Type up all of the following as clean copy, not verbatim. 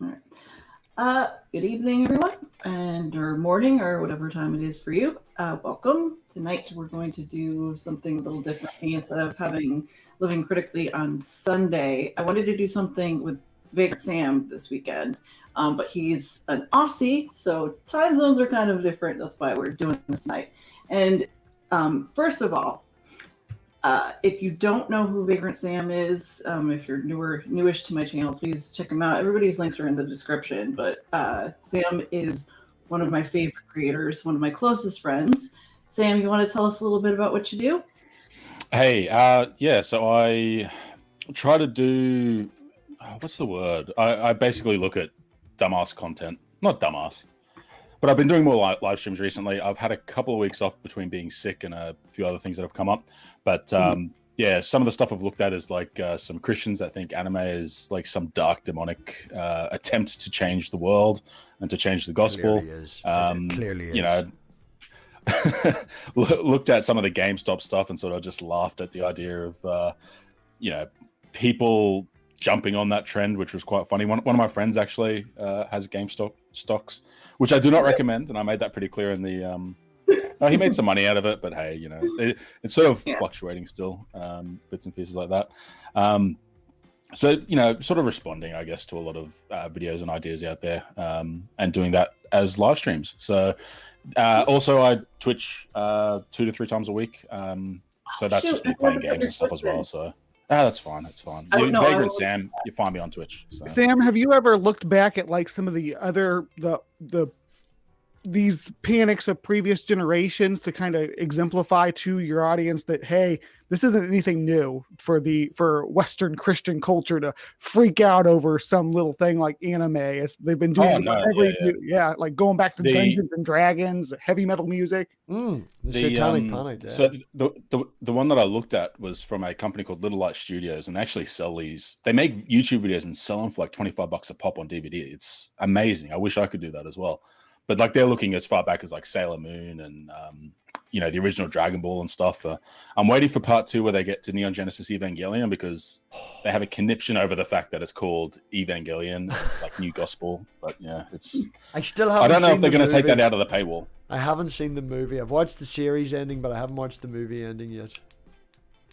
All right. Good evening, everyone, or morning, or whatever time it is for you. Welcome. Tonight we're going to do something a little differently. Instead of having Living Critically on Sunday, I wanted to do something with Vagrant Sam this weekend, but he's an Aussie, so time zones are kind of different. That's why we're doing this tonight. And first of all, if you don't know who Vagrant Sam is, if you're newish to my channel, please check him out. Everybody's links are in the description, but Sam is one of my favorite creators, one of my closest friends. Sam, you want to tell us a little bit about what you do? Hey, so I try to do, what's the word? I basically look at dumbass content. Not dumbass, but I've been doing more live streams recently. I've had a couple of weeks off between being sick and a few other things that have come up. But yeah, some of the stuff I've looked at is like some Christians that think anime is like some dark demonic attempt to change the world and to change the gospel. Clearly is. You know, looked at some of the GameStop stuff and sort of just laughed at the idea of, people jumping on that trend, which was quite funny. One of my friends actually has GameStop stocks, which I do not recommend, and I made that pretty clear in the. He made some money out of it, but hey, it's sort of fluctuating still, bits and pieces like that. So sort of responding, I guess, to a lot of videos and ideas out there, and doing that as live streams. So also I Twitch 2 to 3 times a week. So that's just me playing games and stuff as well. So. That's fine. That's fine. Vagrant Sam, you find me on Twitch. So. Sam, have you ever looked back at like some of the other these panics of previous generations to kind of exemplify to your audience that, hey, this isn't anything new for Western Christian culture to freak out over some little thing like anime? They've been doing like going back to Dungeons and Dragons, heavy metal music. The satanic panic. Yeah. So the one that I looked at was from a company called Little Light Studios, and they actually sell these. They make YouTube videos and sell them for like $25 a pop on DVD. It's amazing. I wish I could do that as well. But like they're looking as far back as like Sailor Moon and the original Dragon Ball and stuff. I'm waiting for part 2 where they get to Neon Genesis Evangelion, because they have a conniption over the fact that it's called Evangelion, like New Gospel. But yeah, I don't know if they're going to take that out of the paywall. I haven't seen the movie. I've watched the series ending, but I haven't watched the movie ending yet.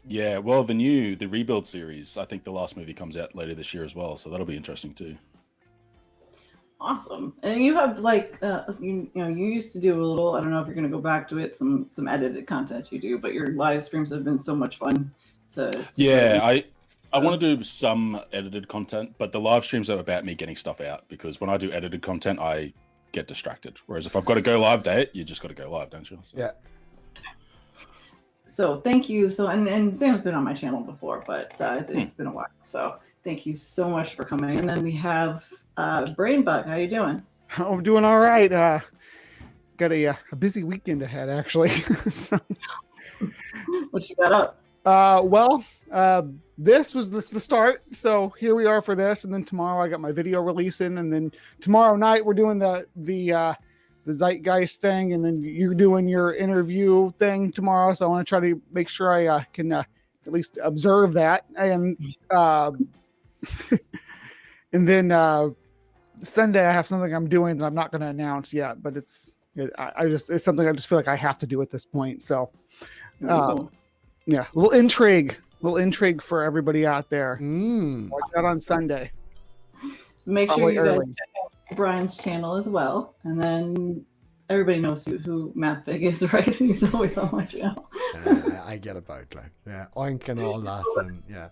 Yeah, well, the Rebuild series, I think the last movie comes out later this year as well, so that'll be interesting too. Awesome. And you have like you used to do a little, I don't know if you're going to go back to it, some edited content you do, but your live streams have been so much fun to I want to do some edited content, but the live streams are about me getting stuff out, because when I do edited content I get distracted, whereas if I've got to go live date, you just got to go live, don't you? So. Yeah. So thank you. So and Sam's been on my channel before, but it's been a while. So thank you so much for coming. And then we have BrainBug. How you doing? I'm doing all right. Got a busy weekend ahead, actually. What you got up? This was the start. So here we are for this, and then tomorrow I got my video releasing, and then tomorrow night we're doing the Zeitgeist thing, and then you're doing your interview thing tomorrow. So I want to try to make sure I can at least observe that, and and then Sunday I have something I'm doing that I'm not going to announce yet, but it's something I just feel like I have to do at this point. So yeah, a little intrigue for everybody out there. Watch out on Sunday. So make sure you guys check out Brian's channel as well, and then everybody knows who MathPig is, right? He's always on my channel. I get about oink and all that, and yeah.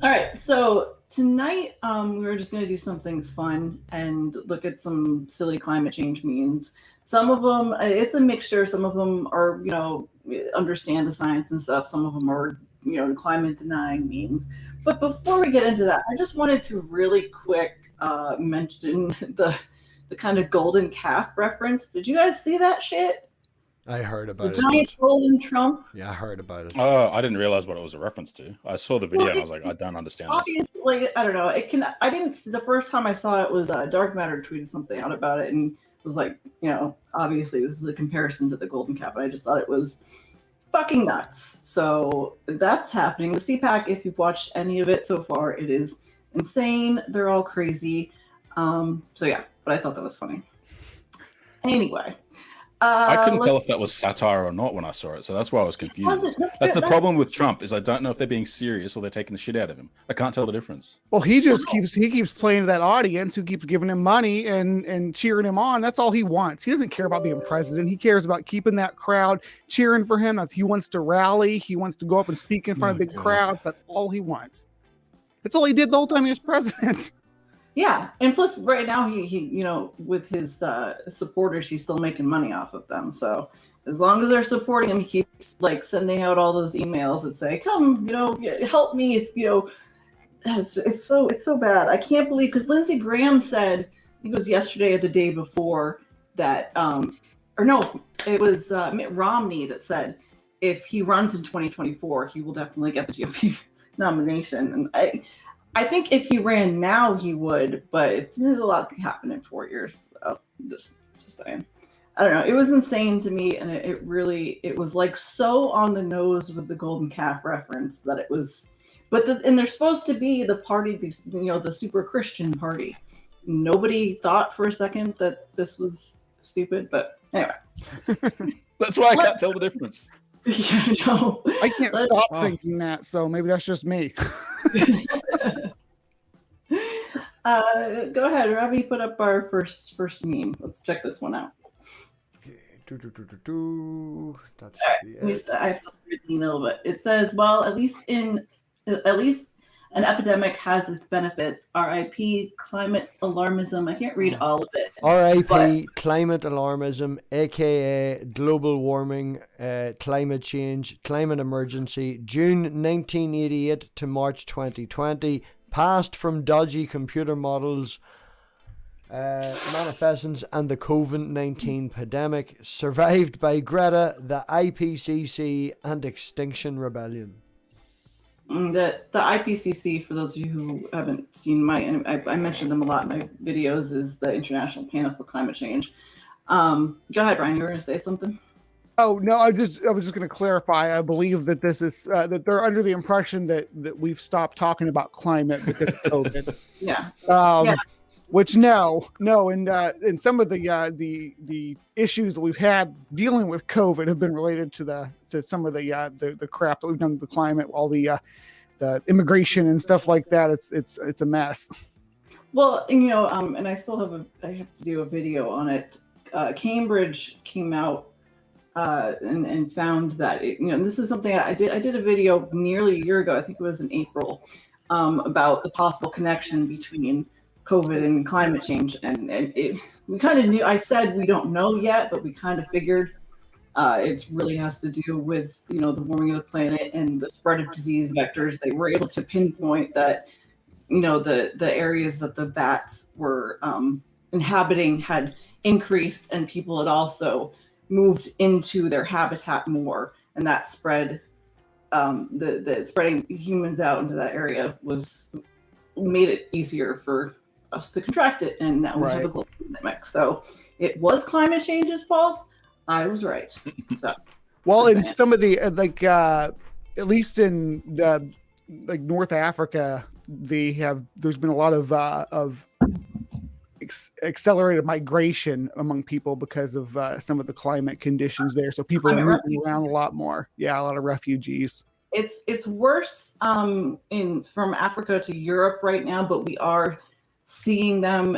All right, so tonight we're just going to do something fun and look at some silly climate change memes. Some of them, it's a mixture. Some of them are, understand the science and stuff. Some of them are, climate denying memes. But before we get into that, I just wanted to really quick mention the kind of golden calf reference. Did you guys see that shit? I heard about the giant golden Trump. Yeah, I heard about it. Oh, I didn't realize what it was a reference to. I saw the video and I was like, I don't understand this. Like, I don't know. I didn't see, the first time I saw it was Dark Matter tweeted something out about it and was like, obviously this is a comparison to the golden calf. And I just thought it was fucking nuts. So that's happening. The CPAC, if you've watched any of it so far, it is insane. They're all crazy. So yeah, but I thought that was funny. Anyway. I couldn't tell if that was satire or not when I saw it, so that's why I was confused. That's the problem with Trump, is I don't know if they're being serious or they're taking the shit out of him. I can't tell the difference. Well, he keeps playing to that audience who keeps giving him money and cheering him on. That's all he wants. He doesn't care about being president. He cares about keeping that crowd cheering for him. He wants to rally. He wants to go up and speak in front of big crowds. That's all he wants. That's all he did the whole time he was president. Yeah, and plus, right now he with his supporters, he's still making money off of them. So as long as they're supporting him, he keeps like sending out all those emails that say, "Come, help me." It's so bad. I can't believe, because Lindsey Graham said, I think it was yesterday or the day before, that or no, it was Mitt Romney that said if he runs in 2024, he will definitely get the GOP nomination. And I think if he ran now, he would, but there's a lot can happen in 4 years. So just saying. I don't know. It was insane to me, and it was like so on the nose with the golden calf reference that it was. And they're supposed to be the party, the super Christian party. Nobody thought for a second that this was stupid, but anyway. That's why I can't tell the difference. Yeah, no. I can't stop thinking that, so maybe that's just me. Go ahead, Robbie. Put up our first meme. Let's check this one out. I have to read the email, but it says, "Well, at least an epidemic has its benefits. R.I.P. climate alarmism." I can't read all of it. R.I.P. climate alarmism, aka global warming, climate change, climate emergency, June 1988 to March 2020. Passed from dodgy computer models, manifestants, and the COVID-19 pandemic. Survived by Greta, the IPCC, and Extinction Rebellion. The IPCC, for those of you who haven't seen I mentioned them a lot in my videos, is the International Panel for Climate Change. Go ahead, Brian. You were going to say something? Oh no, I was just going to clarify. I believe that this is that they're under the impression that we've stopped talking about climate because of COVID. Yeah. Which no, and some of the issues that we've had dealing with COVID have been related to some of the crap that we've done with the climate, all the immigration and stuff like that. It's a mess. Well, and I still I have to do a video on it. Cambridge came out and found that this is something I did a video nearly a year ago. I think it was in April, about the possible connection between COVID and climate change, and we kind of knew. I said we don't know yet, but we kind of figured it really has to do with the warming of the planet and the spread of disease vectors. They were able to pinpoint that the areas that the bats were inhabiting had increased, and people had also moved into their habitat more, and that spread the spreading humans out into that area made it easier for us to contract it, and now we have a global pandemic. So it was climate change's fault. I was right. So, well, in some of the at least in the North Africa, there's been a lot of accelerated migration among people because of some of the climate conditions there. So people are moving around a lot more. Yeah, a lot of refugees. It's worse from Africa to Europe right now, but we are seeing them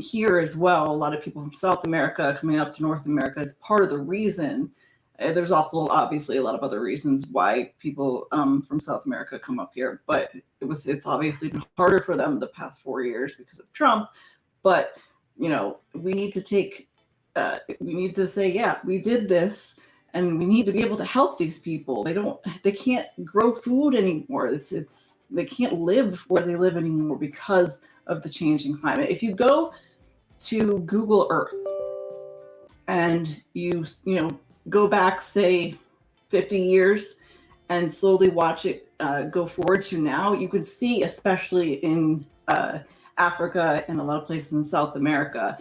here as well. A lot of people from South America coming up to North America is part of the reason. There's also obviously a lot of other reasons why people from South America come up here, but it's obviously been harder for them the past 4 years because of Trump. But we need to say, yeah, we did this, and we need to be able to help these people. They can't grow food anymore. They can't live where they live anymore because of the changing climate. If you go to Google Earth and you go back, say, 50 years and slowly watch it go forward to now, you can see, especially in Africa and a lot of places in South America,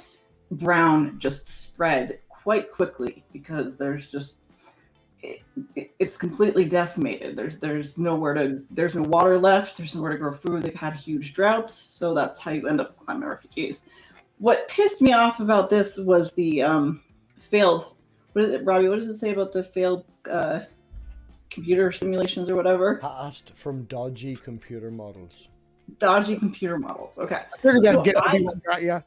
brown just spread quite quickly because there's just it's completely decimated. There's no water left. There's nowhere to grow food. They've had huge droughts, so that's how you end up with climate refugees. What pissed me off about this was the failed. What is it, Robbie? What does it say about the failed computer simulations or whatever? Passed from dodgy computer models. Dodgy computer models. Okay. I figured that'd So get I- what got ya.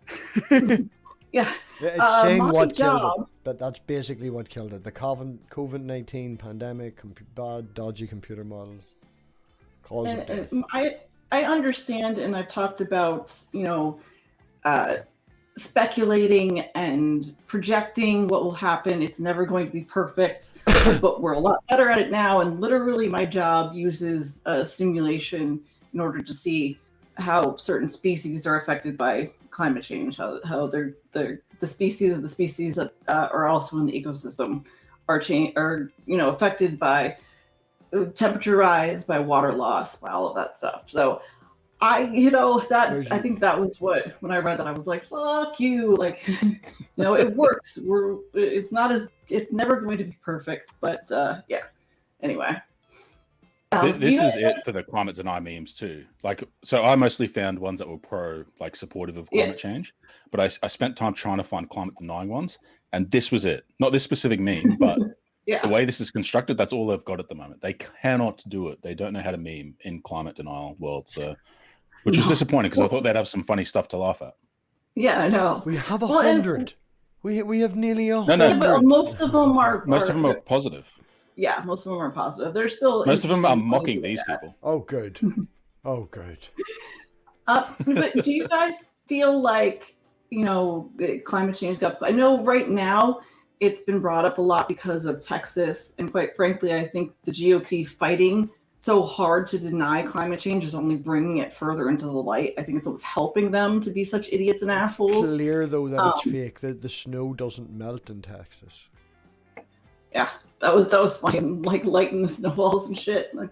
Yeah. It's saying my what killed job- it, but that's basically what killed it. The COVID-19 pandemic, bad, dodgy computer models. Cause of death. And I understand, and I've talked about, speculating and projecting what will happen. It's never going to be perfect, but we're a lot better at it now. And literally, my job uses a simulation in order to see how certain species are affected by climate change, how they're the species of the species that are also in the ecosystem are affected by temperature rise, by water loss, by all of that stuff. So I think that was when I read that, I was like, fuck you. Like, it works. It's never going to be perfect, but yeah. Anyway. This is it for the climate deny memes too. Like, so I mostly found ones that were supportive of climate change, but I spent time trying to find climate denying ones, and this was it. Not this specific meme, but the way this is constructed, that's all they've got at the moment. They cannot do it. They don't know how to meme in climate denial world, so which was disappointing because I thought they'd have some funny stuff to laugh at. Yeah, I know. We have 100. We have nearly 100. No, but most of them are positive. Yeah, most of them are positive. There's still most of them are mocking these people. Oh, good. Oh, good. But do you guys feel like climate change I know right now it's been brought up a lot because of Texas, and quite frankly, I think the GOP fighting so hard to deny climate change is only bringing it further into the light. I think it's almost helping them to be such idiots and assholes. It's clear though that it's fake. That the snow doesn't melt in Texas. Yeah. That was fine, like lighting the snowballs and shit. Like,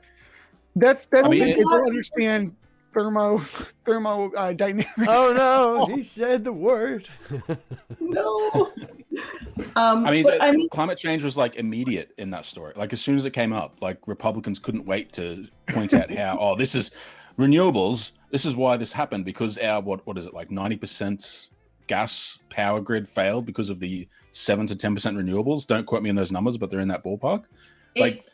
that's I mean, they don't understand thermodynamics. Oh no, he said the word. No. Climate change was like immediate in that story. Like as soon as it came up, like Republicans couldn't wait to point out how this is renewables. This is why this happened because our what is it, like 90% gas power grid failed because of the 7 to 10% renewables. Don't quote me on those numbers, but they're in that ballpark. It's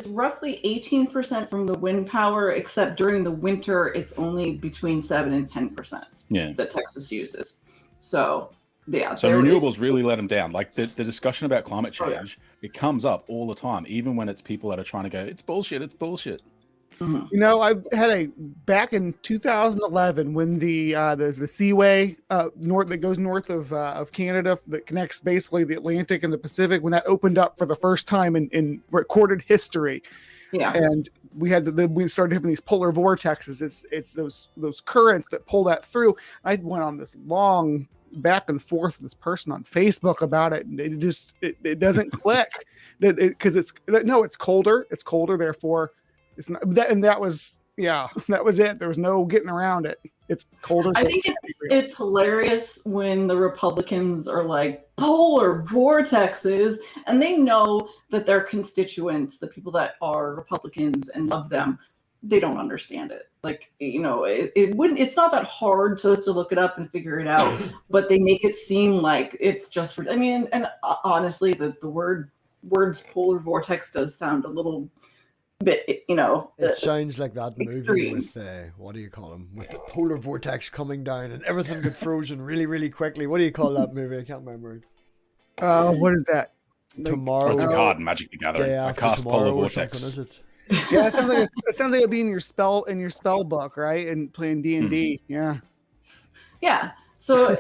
roughly 18% from the wind power, except during the winter it's only between 7 and 10% that Texas uses. So yeah. So renewables really let them down. Like the discussion about climate change, it comes up all the time, even when it's people that are trying to go, it's bullshit, it's bullshit. Mm-hmm. I had back in 2011 when the Seaway that goes north of Canada that connects basically the Atlantic and the Pacific, when that opened up for the first time in recorded history. Yeah, and we started having these polar vortexes. It's those currents that pull that through. I went on this long back and forth with this person on Facebook about it, and it doesn't click because it's colder. It's colder, therefore. It's not that, and that was it. There was no getting around it. It's colder. I think it's hilarious when the Republicans are like polar vortexes, and they know that their constituents, the people that are Republicans and love them, they don't understand it. Like, it's not that hard to look it up and figure it out, but they make it seem like it's just for. I mean, and honestly, the words polar vortex does sound a little bit, it sounds like that extreme. Movie with what do you call them, with the polar vortex coming down and everything gets frozen really, really quickly. What do you call that movie? I can't remember it. What is that? Tomorrow. It's a card in Magic the Gathering. I cast polar vortex. Is it? Yeah, it sounds like it'd be in your spell book, right? And playing D&D. Yeah. Yeah. So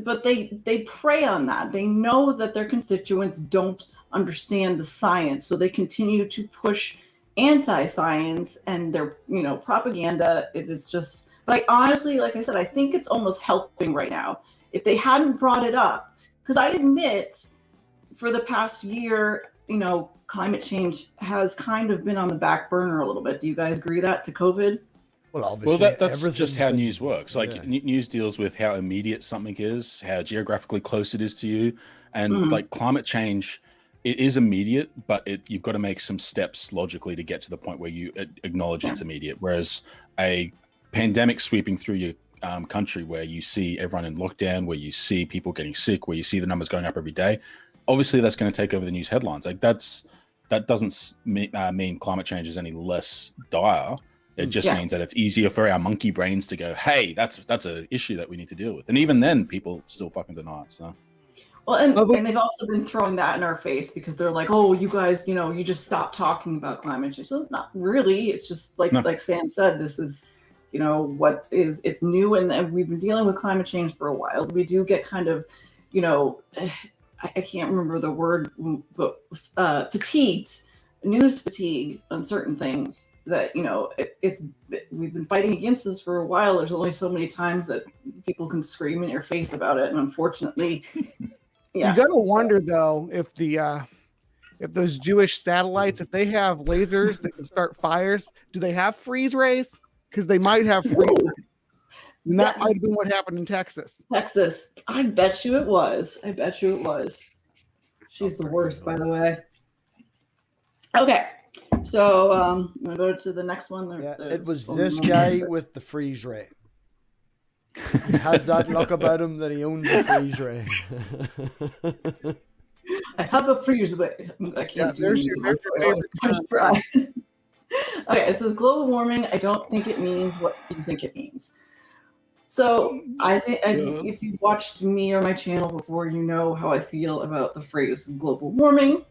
but they prey on that. They know that their constituents don't understand the science, so they continue to push anti-science and their propaganda. It is just like, honestly, like I said, I think it's almost helping right now. If they hadn't brought it up, because I admit for the past year, climate change has kind of been on the back burner a little bit. Do you guys agree that to COVID? Well, obviously, that's just how news works. Like news deals with how immediate something is, how geographically close it is to you, and like climate change it is immediate, but you've got to make some steps logically to get to the point where you acknowledge it's immediate. Whereas a pandemic sweeping through your country, where you see everyone in lockdown, where you see people getting sick, where you see the numbers going up every day, obviously that's going to take over the news headlines. Like that doesn't mean climate change is any less dire. It just means that it's easier for our monkey brains to go, hey, that's an issue that we need to deal with. And even then, people still fucking deny it. So. Well, and they've also been throwing that in our face because they're like, oh, you guys, you just stop talking about climate change. So not really. It's just like Sam said, this is, it's new, and we've been dealing with climate change for a while. We do get kind of, I can't remember the word, but fatigued, news fatigue on certain things that, we've been fighting against this for a while. There's only so many times that people can scream in your face about it. And unfortunately, you got to wonder though, if those Jewish satellites, if they have lasers that can start fires, do they have freeze rays? Because they might have freeze rays. And that might have been what happened in Texas. I bet you it was. She's the worst, by the way. Okay. So I'm going to go to the next one. It was this guy with the freeze ray. He has that luck about him that he owns a freeze ray. I have a freeze ray. I can't do it. Okay, it says global warming. I don't think it means what you think it means. So I think if you've watched me or my channel before, you know how I feel about the phrase global warming.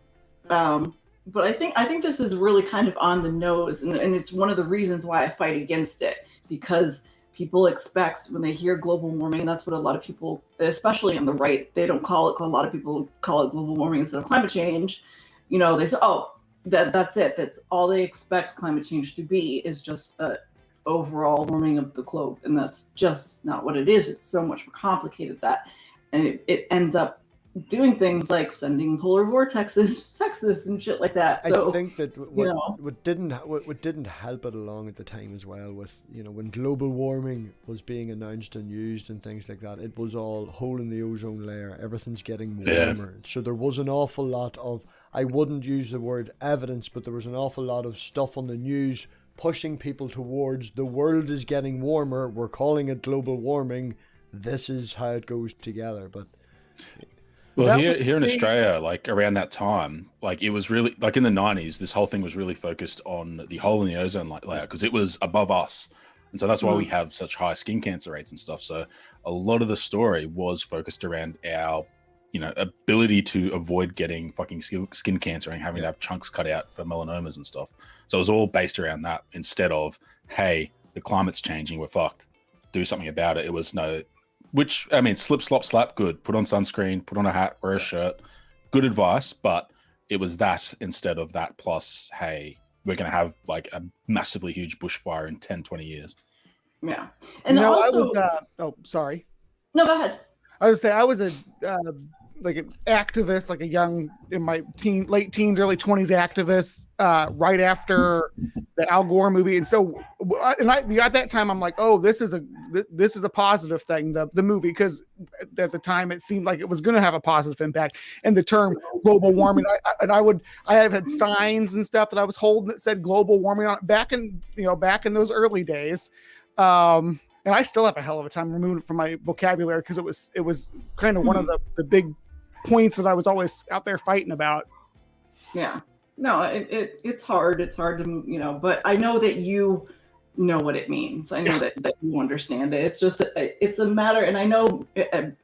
But I think this is really kind of on the nose, and it's one of the reasons why I fight against it, because people expect when they hear global warming, and that's what a lot of people, especially on the right, they don't call it. A lot of people call it global warming instead of climate change. They say, oh, that's it. That's all they expect climate change to be, is just a overall warming of the globe, and that's just not what it is. It's so much more complicated that, and it ends up doing things like sending polar vortexes to Texas and shit like that. So I think that what didn't help it along at the time as well was, when global warming was being announced and used and things like that, it was all hole in the ozone layer, everything's getting warmer. So there was an awful lot of, I wouldn't use the word evidence, but there was an awful lot of stuff on the news pushing people towards the world is getting warmer, we're calling it global warming, this is how it goes together. But well, here in Australia, like around that time, like it was really like in the 90s, this whole thing was really focused on the hole in the ozone layer because it was above us. And so that's why we have such high skin cancer rates and stuff. So a lot of the story was focused around our, ability to avoid getting fucking skin cancer and having to have chunks cut out for melanomas and stuff. So it was all based around that instead of, hey, the climate's changing, we're fucked, do something about it. It was which, I mean, slip, slop, slap, good. Put on sunscreen, put on a hat, wear a shirt. Good advice, but it was that instead of that plus, hey, we're going to have like a massively huge bushfire in 10, 20 years. Yeah. And also... sorry. No, go ahead. I was going to say, I was like an activist, like a young, in my late teens, early 20s activist, right after the Al Gore movie. And so, at that time, I'm like, oh, this is a positive thing, the movie, because at the time it seemed like it was going to have a positive impact. And the term global warming, I have had signs and stuff that I was holding that said global warming on it back in those early days. And I still have a hell of a time removing it from my vocabulary because it was kind of one of the big points that I was always out there fighting about. Yeah. No, it's hard. It's hard to, but I know that you know what it means. I know that you understand it. It's just, it's a matter, and I know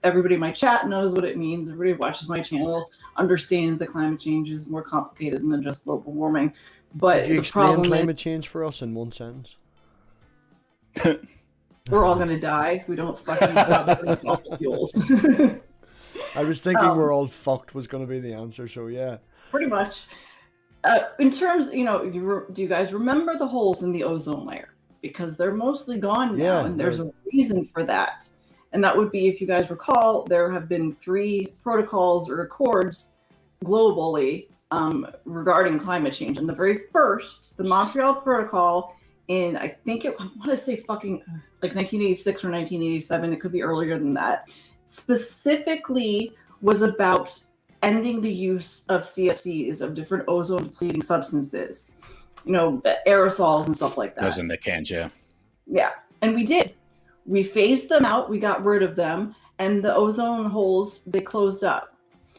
everybody in my chat knows what it means. Everybody who watches my channel understands that climate change is more complicated than just global warming. But Could you explain climate change for us in one sentence? We're all going to die if we don't fucking stop burning fossil fuels. I was thinking we're all fucked was going to be the answer, so yeah. Pretty much. In terms, do you guys remember the holes in the ozone layer? Because they're mostly gone now, and there's a reason for that. And that would be, if you guys recall, there have been 3 protocols or accords globally regarding climate change. And the very first, the Montreal Protocol, in I want to say fucking like 1986 or 1987, it could be earlier than that, specifically was about ending the use of CFCs, of different ozone depleting substances, aerosols and stuff like that. Those in the cans, yeah. Yeah, and we did. We phased them out. We got rid of them, and the ozone holes, they closed up.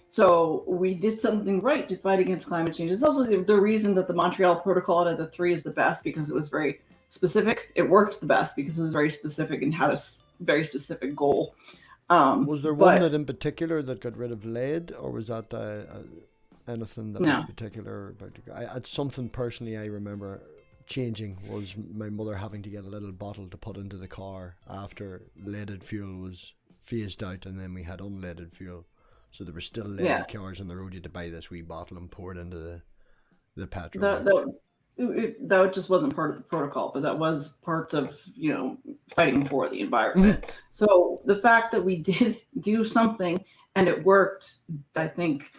So we did something right to fight against climate change. It's also the reason that the Montreal Protocol out of the 3 is the best, because it was very specific. It worked the best because it was very specific and had a very specific goal. Was there one that in particular that got rid of lead, or was that anything that was particular? Something personally I remember changing was my mother having to get a little bottle to put into the car after leaded fuel was phased out, and then we had unleaded fuel. So there were still leaded cars on the road. You had to buy this wee bottle and pour it into the petrol. That just wasn't part of the protocol, but that was part of fighting for the environment. Mm-hmm. So the fact that we did do something and it worked, I think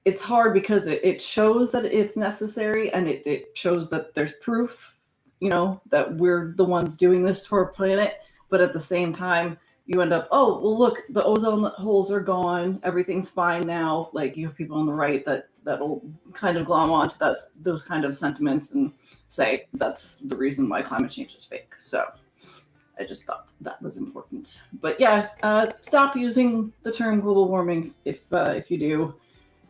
it's hard because it shows that it's necessary, and it shows that there's proof, that we're the ones doing this to our planet. But at the same time, you end up, oh, well, look, the ozone holes are gone. Everything's fine now. Like, you have people on the right that'll kind of glom onto those kind of sentiments and say that's the reason why climate change is fake. So I just thought that was important. But yeah, stop using the term global warming if you do,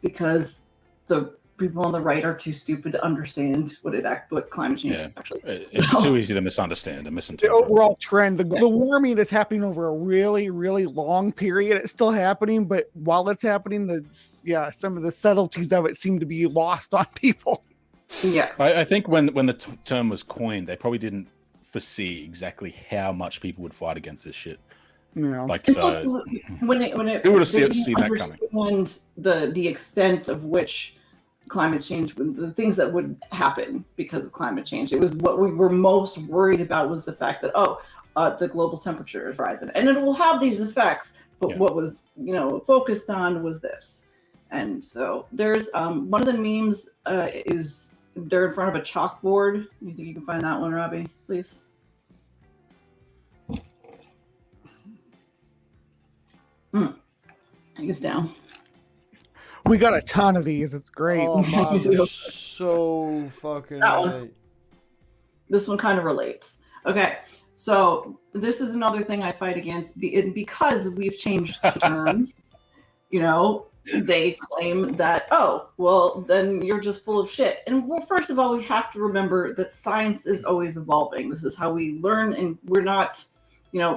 because the people on the right are too stupid to understand what climate change actually is. It's too easy to misunderstand and misinterpret. The overall trend, the warming is happening over a really, really long period. It's still happening, but while it's happening, some of the subtleties of it seem to be lost on people. Yeah, I think when the term was coined, they probably didn't foresee exactly how much people would fight against this shit. Yeah. When it would have seen that coming. The extent of which climate change, the things that would happen because of climate change, it was what we were most worried about was the fact that the global temperature is rising and it will have these effects, but what was focused on was this. And so there's one of the memes is they're in front of a chalkboard. You think you can find that one, Robbie, please? I think it's down. We got a ton of these. It's great. Oh, man, they're so fucking right. This one kind of relates. Okay, so this is another thing I fight against because we've changed the terms. They claim that, then you're just full of shit. And well, first of all, we have to remember that science is always evolving. This is how we learn, and we're not,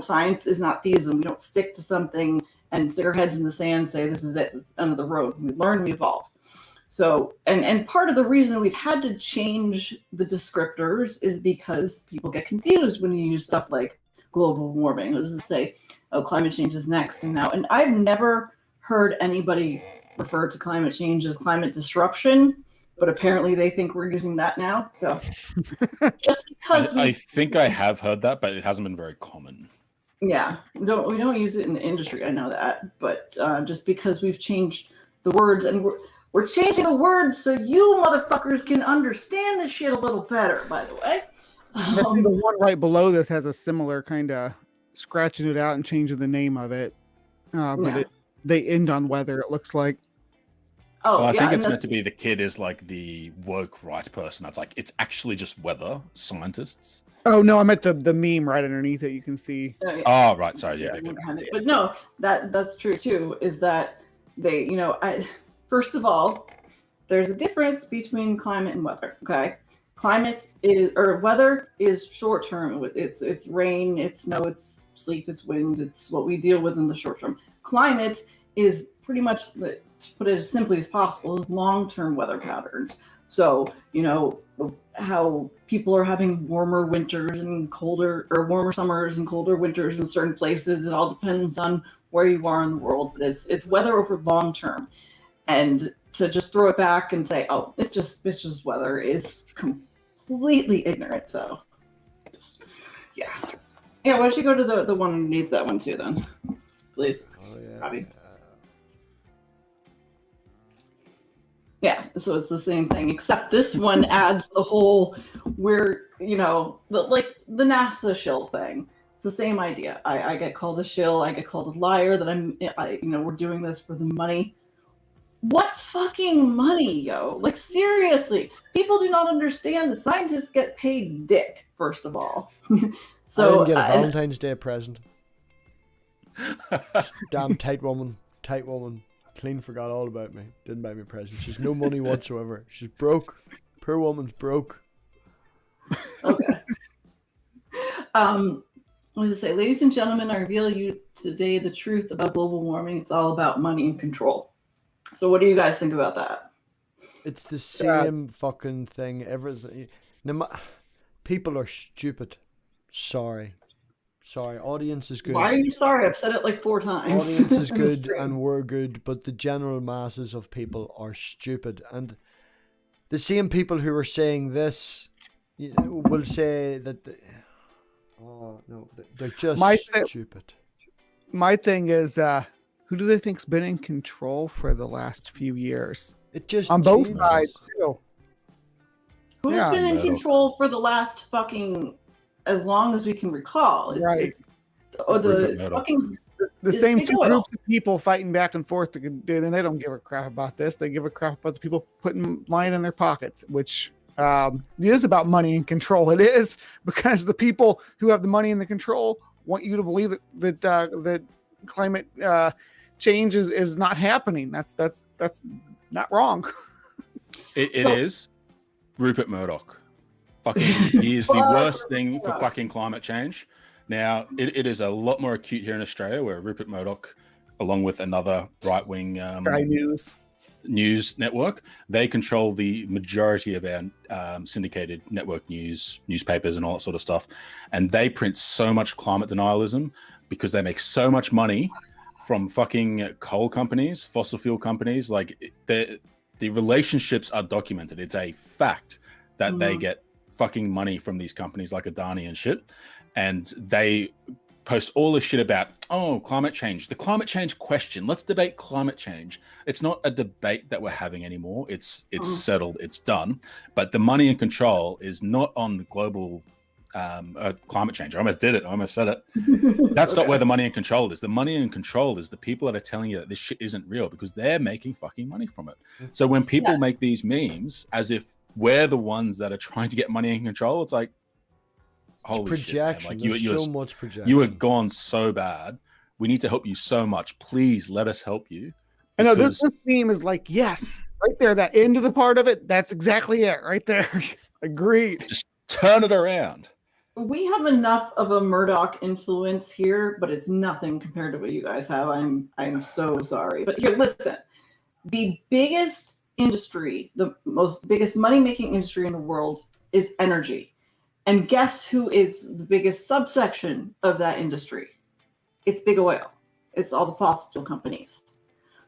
science is not theism. We don't stick to something and stick our heads in the sand and say, this is it, it's the end of the road. We learn, we evolve. So, and part of the reason we've had to change the descriptors is because people get confused when you use stuff like global warming. It was to say, climate change is next and now. And I've never heard anybody refer to climate change as climate disruption, but apparently they think we're using that now. So just because I think I have heard that, but it hasn't been very common. Yeah, we don't use it in the industry. I know that, but just because we've changed the words, and we're changing the words so you motherfuckers can understand this shit a little better. By the way, the one right below this has a similar kind of scratching it out and changing the name of it, but they end on weather. It looks like. I think it's meant to be the kid is like the woke right person. That's like it's actually just weather scientists. Oh no, I meant the meme right underneath it. You can see. Oh right, sorry, yeah. But no, that's true too. Is that they, first of all, there's a difference between climate and weather. Okay, weather is short term. It's rain, it's snow, it's sleet, it's wind. It's what we deal with in the short term. Climate is pretty much, to put it as simply as possible, is long term weather patterns. So, how people are having warmer winters and warmer summers and colder winters in certain places. It all depends on where you are in the world, but it's weather over long term. And to just throw it back and say, oh, it's just weather is completely ignorant. So, yeah. Why don't you go to the one underneath that one too then, please, Robbie? Yeah, so it's the same thing, except this one adds the whole the NASA shill thing. It's the same idea. I get called a shill. I get called a liar that we're doing this for the money. What fucking money, yo? Like, seriously, people do not understand that scientists get paid dick, first of all. I didn't get a Valentine's Day present. Damn tight woman. Clean forgot all about me. Didn't buy me a present. She's no money whatsoever. She's broke. Poor woman's broke. Okay. What does it say? Ladies and gentlemen, I reveal you today the truth about global warming. It's all about money and control. So what do you guys think about that? It's the same fucking thing. Everything. People are stupid. Sorry. Audience is good. Why are you sorry? I've said it like 4 times. Audience is good and we're good, but the general masses of people are stupid. And the same people who are saying this will say that they're just stupid. My thing is, who do they think's been in control for the last few years? It just on both sides too. Who's been in control for the last fucking as long as we can recall? It's the same two groups of people fighting back and forth, and they don't give a crap about this. They give a crap about the people putting money in their pockets, which it is about money and control. It is, because the people who have the money and the control want you to believe that climate change is not happening. That's not wrong. It is Rupert Murdoch. Fucking, he is the worst thing for fucking climate change. Now, it is a lot more acute here in Australia, where Rupert Murdoch, along with another right-wing news network, they control the majority of our syndicated network newspapers and all that sort of stuff. And they print so much climate denialism because they make so much money from fucking coal companies, fossil fuel companies. Like, the relationships are documented. It's a fact that they get fucking money from these companies like Adani and shit, and they post all this shit about climate change, the climate change question. Let's debate climate change. It's not a debate that we're having anymore. It's settled. It's done. But the money and control is not on global climate change. I almost did it. I almost said it. That's not where the money and control is. The money and control is the people that are telling you that this shit isn't real, because they're making fucking money from it. So when people make these memes as if we're the ones that are trying to get money and control, it's like, holy projection. shit, man. Like, so much projection. You have gone so bad. We need to help you so much. Please let us help you. I know this meme is like, yes, right there, that end of the part of it. That's exactly it right there. Agreed. Just turn it around. We have enough of a Murdoch influence here, but it's nothing compared to what you guys have. I'm so sorry. But here, listen. The biggest industry, the biggest money-making industry in the world is energy. And guess who is the biggest subsection of that industry? It's big oil. It's all the fossil fuel companies.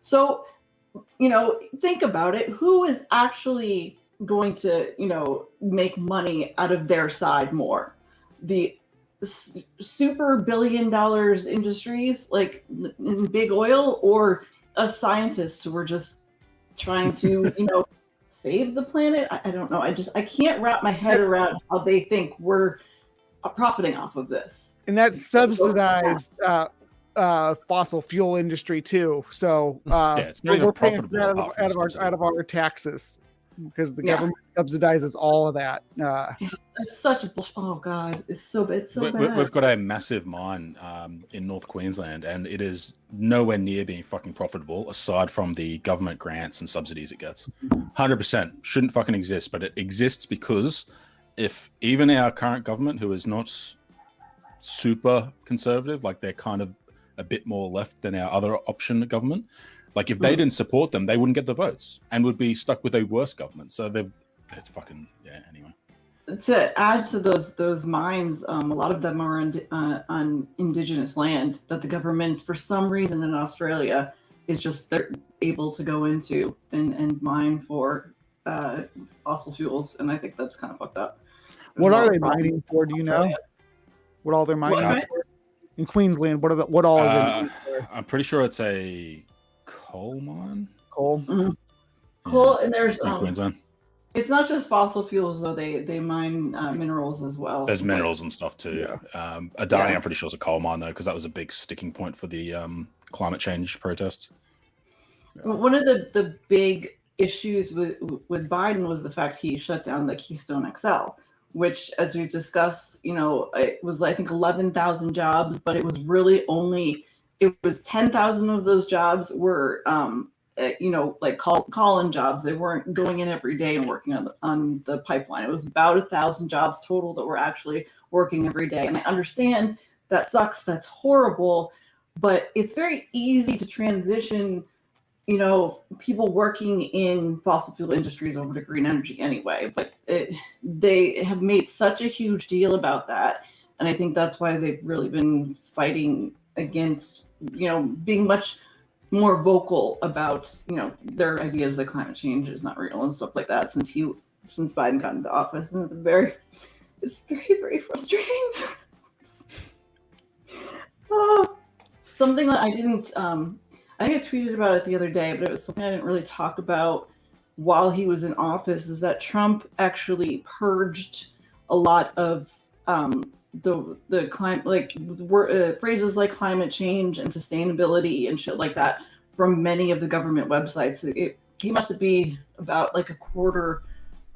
So, think about it. Who is actually going to, make money out of their side more? The super $1 billion industries like in big oil, or us scientists who are just trying to, save the planet? I don't know. I can't wrap my head around how they think we're profiting off of this. And that's subsidized fossil fuel industry too. So it's not even profitable out of our taxes, because the government subsidizes all of that. It's such a oh god, it's so bad. We've got a massive mine in North Queensland, and it is nowhere near being fucking profitable aside from the government grants and subsidies it gets. 100% shouldn't fucking exist, but it exists because if even our current government, who is not super conservative, like they're kind of a bit more left than our other option government, like if they didn't support them, they wouldn't get the votes and would be stuck with a worse government. So it's fucking anyway. To add to those mines, a lot of them are on indigenous land that the government, for some reason in Australia, is just they're able to go into and mine for fossil fuels, and I think that's kind of fucked up. What are they mining for? Do you know? What all they're mining for in Queensland? What all are they mining for? I'm pretty sure it's a coal mine. Coal. Mm-hmm. Coal, and there's Queensland. It's not just fossil fuels though; they mine minerals as well. There's minerals and stuff too. Yeah. Adani, I'm pretty sure, is a coal mine though, because that was a big sticking point for the climate change protests. One of the big issues with Biden was the fact he shut down the Keystone XL, which, as we've discussed, it was, I think, 11,000 jobs, but it was really it was 10,000 of those jobs were, like call-in jobs. They weren't going in every day and working on the pipeline. It was about 1,000 jobs total that were actually working every day. And I understand that sucks. That's horrible, but it's very easy to transition people working in fossil fuel industries over to green energy anyway, but they have made such a huge deal about that. And I think that's why they've really been fighting against, being much more vocal about, their ideas that climate change is not real and stuff like that since Biden got into office. And it's very, very frustrating. Something that I didn't, I think I tweeted about it the other day, but it was something I didn't really talk about while he was in office, is that Trump actually purged a lot of the climate, like phrases like climate change and sustainability and shit like that from many of the government websites. It came out to be about like a quarter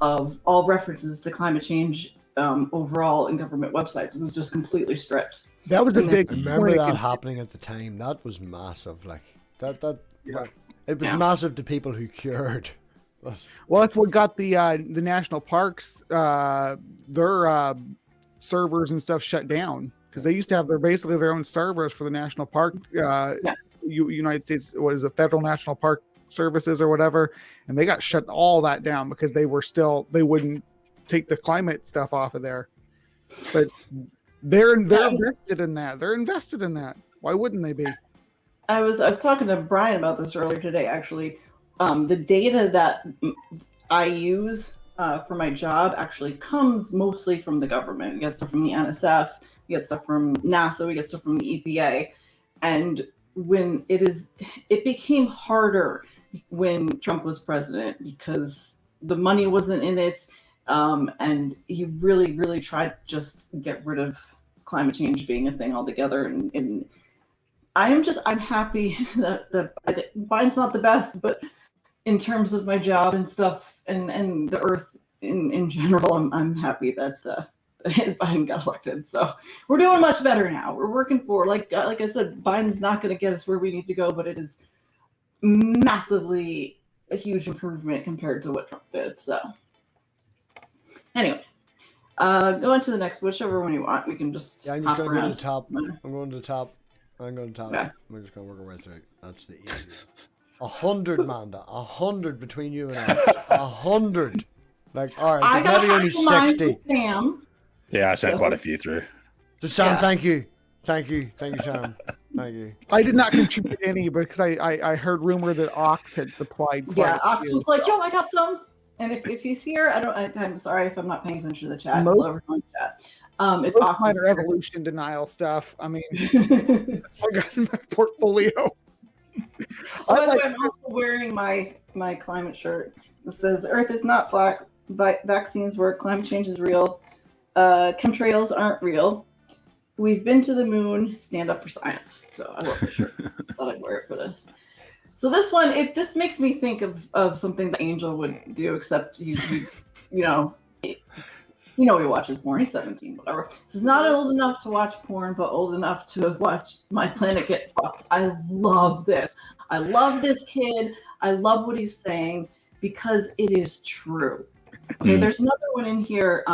of all references to climate change overall in government websites. It was just completely stripped. That was a big. I remember that happening at the time. That was massive. Like it was massive to people who cared. Well, that's what got the national parks their servers and stuff shut down, because they used to have basically their own servers for the national park. United States, what is it, Federal National Park Services or whatever, and they got shut all that down because they wouldn't take the climate stuff off of there. But they're invested in that. They're invested in that. Why wouldn't they be? I was talking to Brian about this earlier today, actually. The data that I use for my job actually comes mostly from the government. We get stuff from the NSF, we get stuff from NASA, we get stuff from the EPA. And when it became harder when Trump was president because the money wasn't in it. And he really, really tried to just get rid of climate change being a thing altogether. And I'm happy that Biden's not the best, but in terms of my job and stuff and the earth in general, I'm happy that Biden got elected. So we're doing much better now. We're working for, like I said, Biden's not going to get us where we need to go, but it is massively a huge improvement compared to what Trump did. So anyway, go on to the next, whichever one you want. We can just I'm just going to go to the top. I'm going to the top. Okay. We're just going to work our way through. That's the easiest. 100, Manda. 100 between you and I. 100. Like, all right, I got maybe only 60. Sam. Yeah, I sent quite a few through. So Sam, thank you, Sam. Thank you. I did not contribute any because I heard rumor that Ox had supplied. Ox was like, "Yo, I got some." And if he's here, I'm sorry if I'm not paying attention to the chat. Hello, everyone in chat. If Ox minor evolution denial stuff. I mean, I got in my portfolio. By the way, I'm also wearing my climate shirt. It says, "The Earth is not flat. Vaccines work. Climate change is real. Chemtrails aren't real. We've been to the moon. Stand up for science." So I love the shirt. I thought I'd wear it for this. So this one, this makes me think of something that Angel would do, except he he watches porn. He's 17, whatever. This is not old enough to watch porn, but old enough to watch my planet get fucked. I love this. I love this kid. I love what he's saying because it is true. Okay, there's another one in here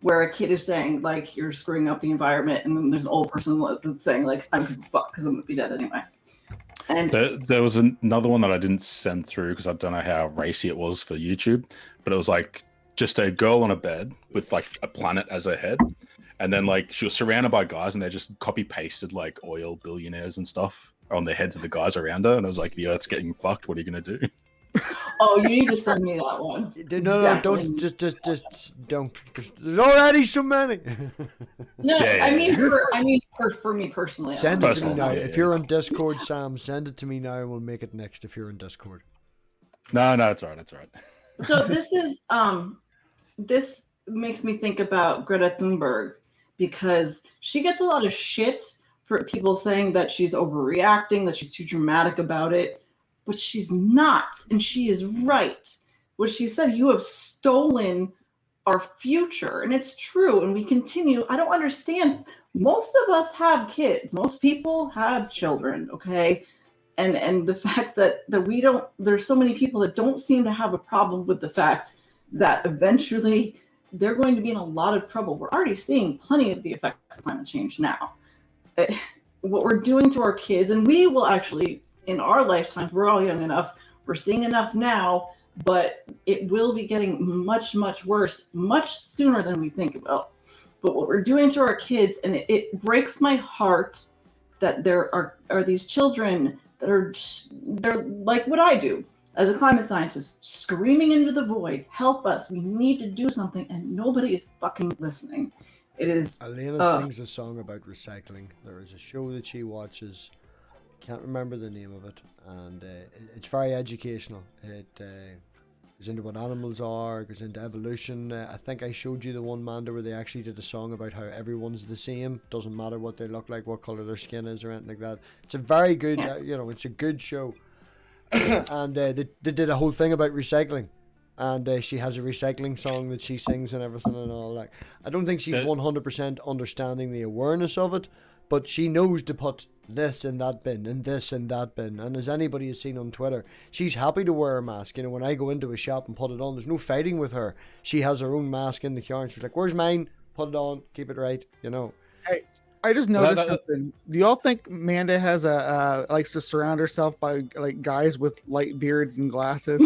where a kid is saying, like, you're screwing up the environment, and then there's an old person that's saying, like, I'm gonna fuck because I'm gonna be dead anyway. And there was another one that I didn't send through because I don't know how racy it was for YouTube, but it was like just a girl on a bed with like a planet as her head, and then like she was surrounded by guys, and they just copy pasted like oil billionaires and stuff on the heads of the guys around her, and I was like, the Earth's getting fucked. What are you gonna do? Oh, you need to send me that one. No, don't. Just don't. There's already so many. No, yeah. I mean for me personally. Send it to me now. If you're on Discord, Sam, send it to me now, and we'll make it next. If you're on Discord. No, it's all right. It's all right. So this is this makes me think about Greta Thunberg because she gets a lot of shit for people saying that she's overreacting, that she's too dramatic about it. but she's not. And she is right. What she said, you have stolen our future. And it's true. And we continue. I don't understand. Most of us have kids. Most people have children. Okay. And the fact that we don't, there's so many people that don't seem to have a problem with the fact that eventually they're going to be in a lot of trouble. We're already seeing plenty of the effects of climate change now. What we're doing to our kids, and we will actually, in our lifetimes, we're all young enough, we're seeing enough now, but it will be getting much, much worse, much sooner than we think about. But what we're doing to our kids, and it breaks my heart that there are these children that they're like what I do as a climate scientist, screaming into the void, help us, we need to do something, and nobody is fucking listening. It is. Elena sings a song about recycling. There is a show that she watches, can't remember the name of it, and it's very educational. It goes into what animals are, goes into evolution. I think I showed you the one, Manda, where they actually did a song about how everyone's the same, doesn't matter what they look like, what color their skin is, or anything like that. It's a very good, it's a good show. And they did a whole thing about recycling. And she has a recycling song that she sings and everything and all that. I don't think she's 100% understanding the awareness of it, but she knows to put this in that bin and this in that bin. And as anybody has seen on Twitter, she's happy to wear a mask. You know, when I go into a shop and put it on, there's no fighting with her. She has her own mask in the car and she's like, where's mine? Put it on, keep it right, you know. Hey, I just noticed something. Do y'all think Amanda has likes to surround herself by like guys with light beards and glasses?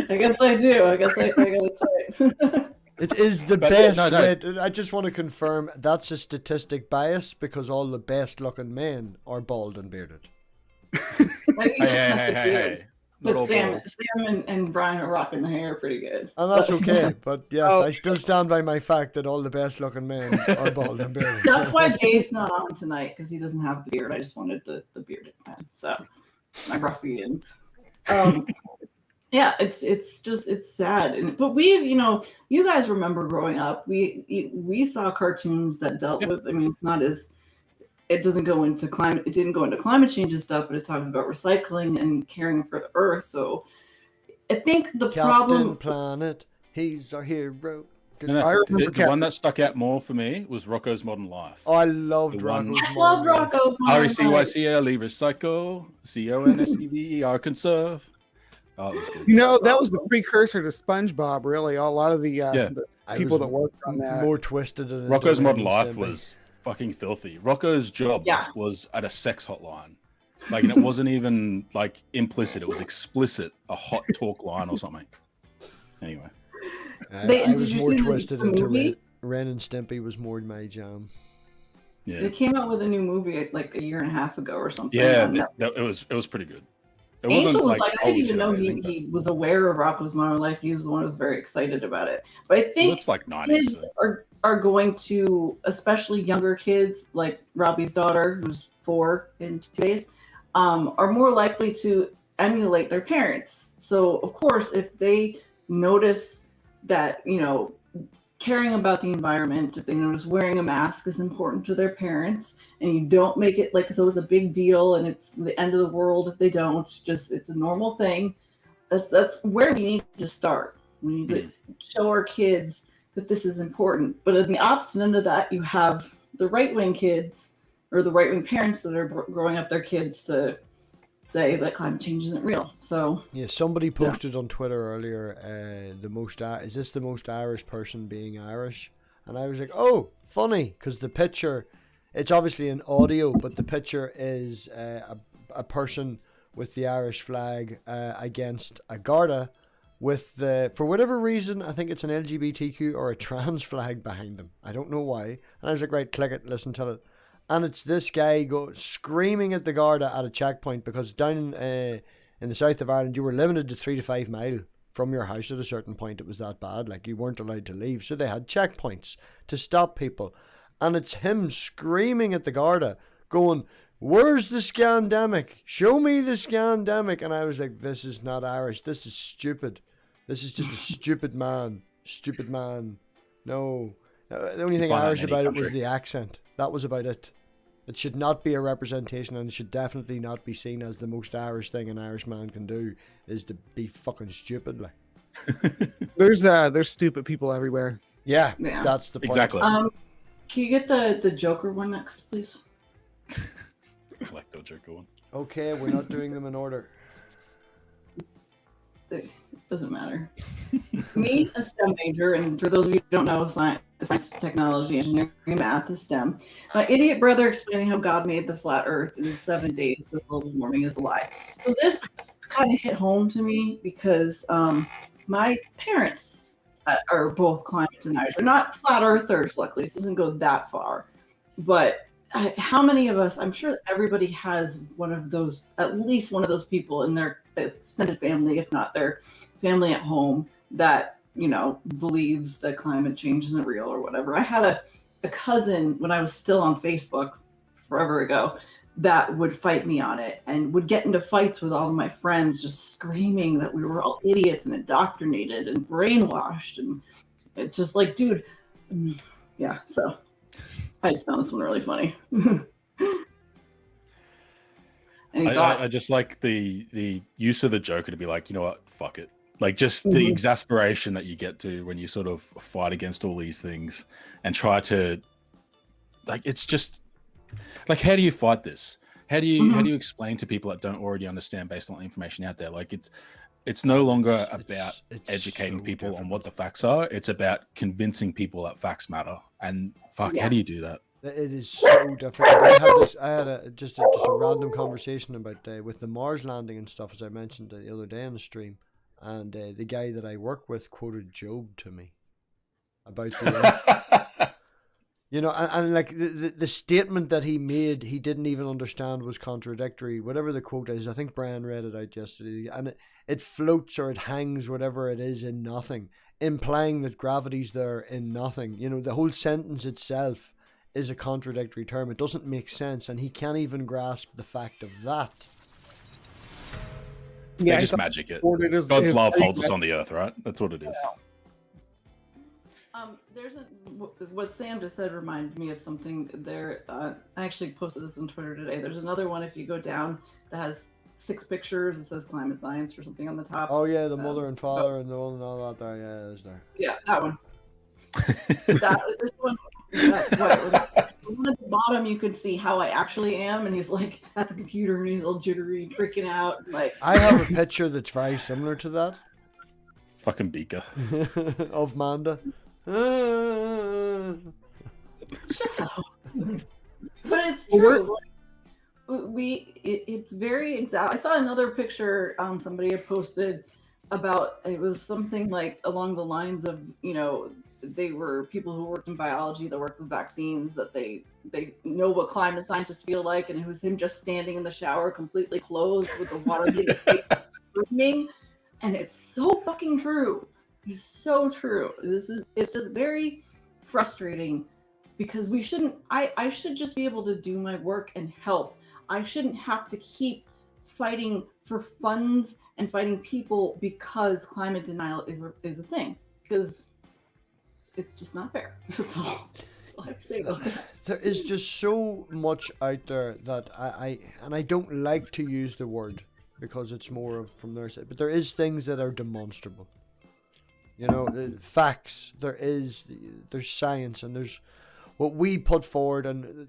I guess I do. I guess I got a type. It is the best. I just want to confirm that's a statistic bias because all the best looking men are bald and bearded. Hey. But Sam and Brian are rocking the hair pretty good. And that's okay. But yes, I still stand by my fact that all the best looking men are bald and bearded. That's why Dave's not on tonight, because he doesn't have the beard. I just wanted the bearded man. So my ruffians. Yeah, it's sad. But you guys remember growing up, we saw cartoons that dealt with, I mean, it's not as, it didn't go into climate change and stuff, but it talked about recycling and caring for the earth. So I think the Captain Planet, he's our hero. The one that stuck out more for me was Rocko's Modern Life. Oh, I loved Rocko's Modern Life. I loved Rocko's Modern Life. RECYCLE, recycle, CONSEVER, conserve. Oh, it was good. You know, that was the precursor to SpongeBob, really. A lot of the people that worked on that. More twisted. Rocko's Modern Life was fucking filthy. Rocko's job was at a sex hotline. Like, and it wasn't even like implicit, it was explicit, a hot talk line or something. Anyway. I was more twisted into Ren and Stimpy was more my jam. Yeah. They came out with a new movie like a year and a half ago or something. Yeah, it was pretty good. Angel was like, I didn't even know he was aware of Rocko's Modern Life. He was the one who was very excited about it. But I think it's like 90s, kids are going to, especially younger kids like Robbie's daughter, who's 4 in 2 days, are more likely to emulate their parents. So of course, if they notice that, caring about the environment, if they notice wearing a mask is important to their parents, and you don't make it like so it's a big deal and it's the end of the world if they don't, just it's a normal thing. That's where we need to start. We need to show our kids that this is important. But at the opposite end of that, you have the right-wing kids or the right-wing parents that are growing up their kids to say that climate change isn't real. So yeah, somebody posted on Twitter earlier, is this the most Irish person being Irish? And I was like, oh, funny, because the picture, it's obviously an audio, but the picture is a person with the Irish flag against a Garda with for whatever reason, I think it's an LGBTQ or a trans flag behind them. I don't know why. And I was like, right, click it, listen to it. And it's this guy screaming at the Garda at a checkpoint, because down in the south of Ireland, you were limited to 3 to 5 mile from your house at a certain point. It was that bad. Like, you weren't allowed to leave. So they had checkpoints to stop people. And it's him screaming at the Garda, going, where's the scandemic? Show me the scandemic. And I was like, this is not Irish. This is stupid. This is just a stupid man. Stupid man. No. The only thing Irish about it was the accent. That was about it. It should not be a representation, and it should definitely not be seen as the most Irish thing an Irish man can do is to be fucking stupid. Like, There's stupid people everywhere. yeah, Yeah. that's the point. Exactly. Can you get the Joker one next, please? I like the Joker one. Okay, we're not doing them in order. It doesn't matter. Me, a STEM major, and for those of you who don't know, science, technology, engineering, and math is STEM. My idiot brother explaining how God made the flat Earth in 7 days, so global warming is a lie. So this kind of hit home to me because my parents are both climate deniers. They're not flat earthers, luckily. This doesn't go that far. But how many of us, I'm sure everybody has one of those, at least one of those people in their extended family, if not their family at home, that, you know, believes that climate change isn't real or whatever. I had a cousin when I was still on Facebook forever ago that would fight me on it and would get into fights with all of my friends, just screaming that we were all idiots and indoctrinated and brainwashed. And it's just like, dude, yeah. So I just found this one really funny. I just like the use of the Joker to be like, you know what, fuck it. Like just the exasperation that you get to when you sort of fight against all these things and try to, like, it's just like, how do you fight this? How do you explain to people that don't already understand based on the information out there? Like it's no longer about educating people on what the facts are. It's about convincing people that facts matter. And fuck, how do you do that? It is so difficult. I had just a random conversation about with the Mars landing and stuff, as I mentioned the other day on the stream, and the guy that I work with quoted Job to me about the you know, and like the statement that he made, he didn't even understand was contradictory. Whatever the quote is, I think Brian read it out yesterday, and it floats or it hangs, whatever it is, in nothing, implying that gravity's there in nothing. You know, the whole sentence itself is a contradictory term. It doesn't make sense, and he can't even grasp the fact of that. Yeah, they just magic it. God's love holds us on the earth, right? That's what it is. What Sam just said reminded me of something there. I actually posted this on Twitter today. There's another one, if you go down, that has 6 pictures. It says climate science or something on the top. Oh yeah, the mother and father and the one and all that there. Yeah, there's there. Yeah, that one. There's one. The one at the bottom, you can see how I actually am, and he's like at the computer and he's all jittery, freaking out. Like, I have a picture that's very similar to that. Fucking Beaker of Manda. Shut up. But it's true. It's very exact. I saw another picture somebody had posted about, it was something like along the lines of, you know, they were people who worked in biology that worked with vaccines, that they know what climate scientists feel like, and it was him just standing in the shower completely clothed with the water screaming. And it's so fucking true. It's so true. It's just very frustrating because we shouldn't, I should just be able to do my work and help. I shouldn't have to keep fighting for funds and fighting people because climate denial is a thing, because it's just not fair. That's all I have to say about that. There is just so much out there that I don't like to use the word because it's more of from their side, but there is things that are demonstrable. You know, facts. There's science, and there's what we put forward, and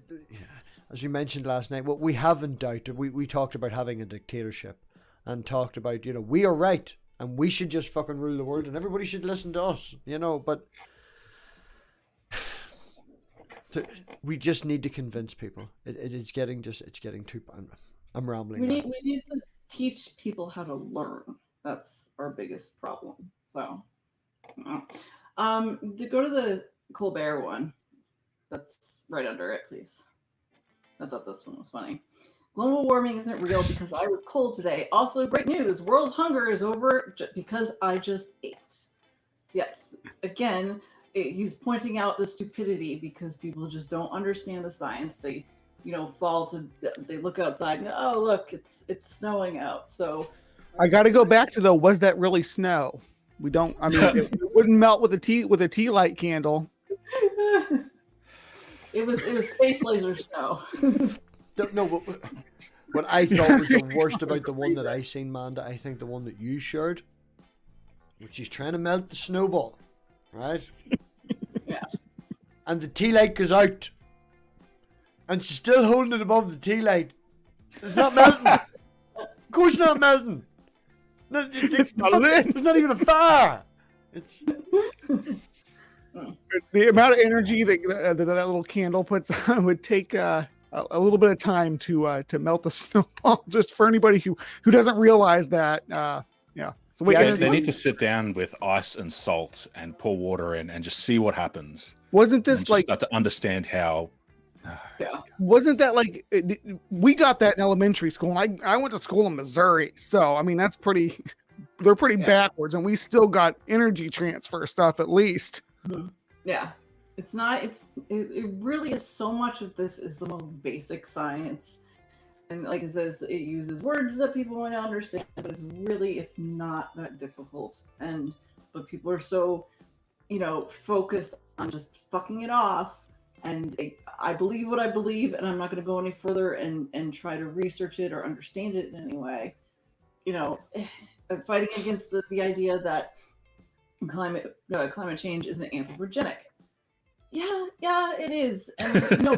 as we mentioned last night, what we haven't doubted. We talked about having a dictatorship, and talked about, you know, we are right, and we should just fucking rule the world, and everybody should listen to us. You know, but we just need to convince people. It's getting too. I'm rambling. We need to teach people how to learn. That's our biggest problem. So, to go to the Colbert one, that's right under it, please. I thought this one was funny. Global warming isn't real because I was cold today. Also, great news: world hunger is over because I just ate. Yes, again. He's pointing out the stupidity because people just don't understand the science. They, you know, they look outside and, oh, look, it's snowing out. So I got to go back to was that really snow? We don't, I mean, it wouldn't melt with a tea light candle. It was space laser snow. No, what I thought was the worst about the one that I seen, Manda, I think the one that you shared, which she's trying to melt the snowball, right? Yeah. And the tea light goes out. And she's still holding it above the tea light. It's not melting. Of course it's not melting. It's not even a fire. It's... The amount of energy that little candle puts on would take a little bit of time to melt a snowball. Just for anybody who doesn't realize that, yeah. So they need to sit down with ice and salt and pour water in and just see what happens. Wasn't this like start to understand how? Yeah. Wasn't that like we got that in elementary school? And I went to school in Missouri, so I mean that's pretty. They're pretty backwards, and we still got energy transfer stuff at least. Yeah, it's not. It really is. So much of this is the most basic science, and like I said, it uses words that people want to understand, but it's not that difficult. But people are so, focused on just fucking it off. And I believe what I believe, and I'm not going to go any further and try to research it or understand it in any way. Fighting against the idea that climate change isn't anthropogenic. Yeah, it is. And no,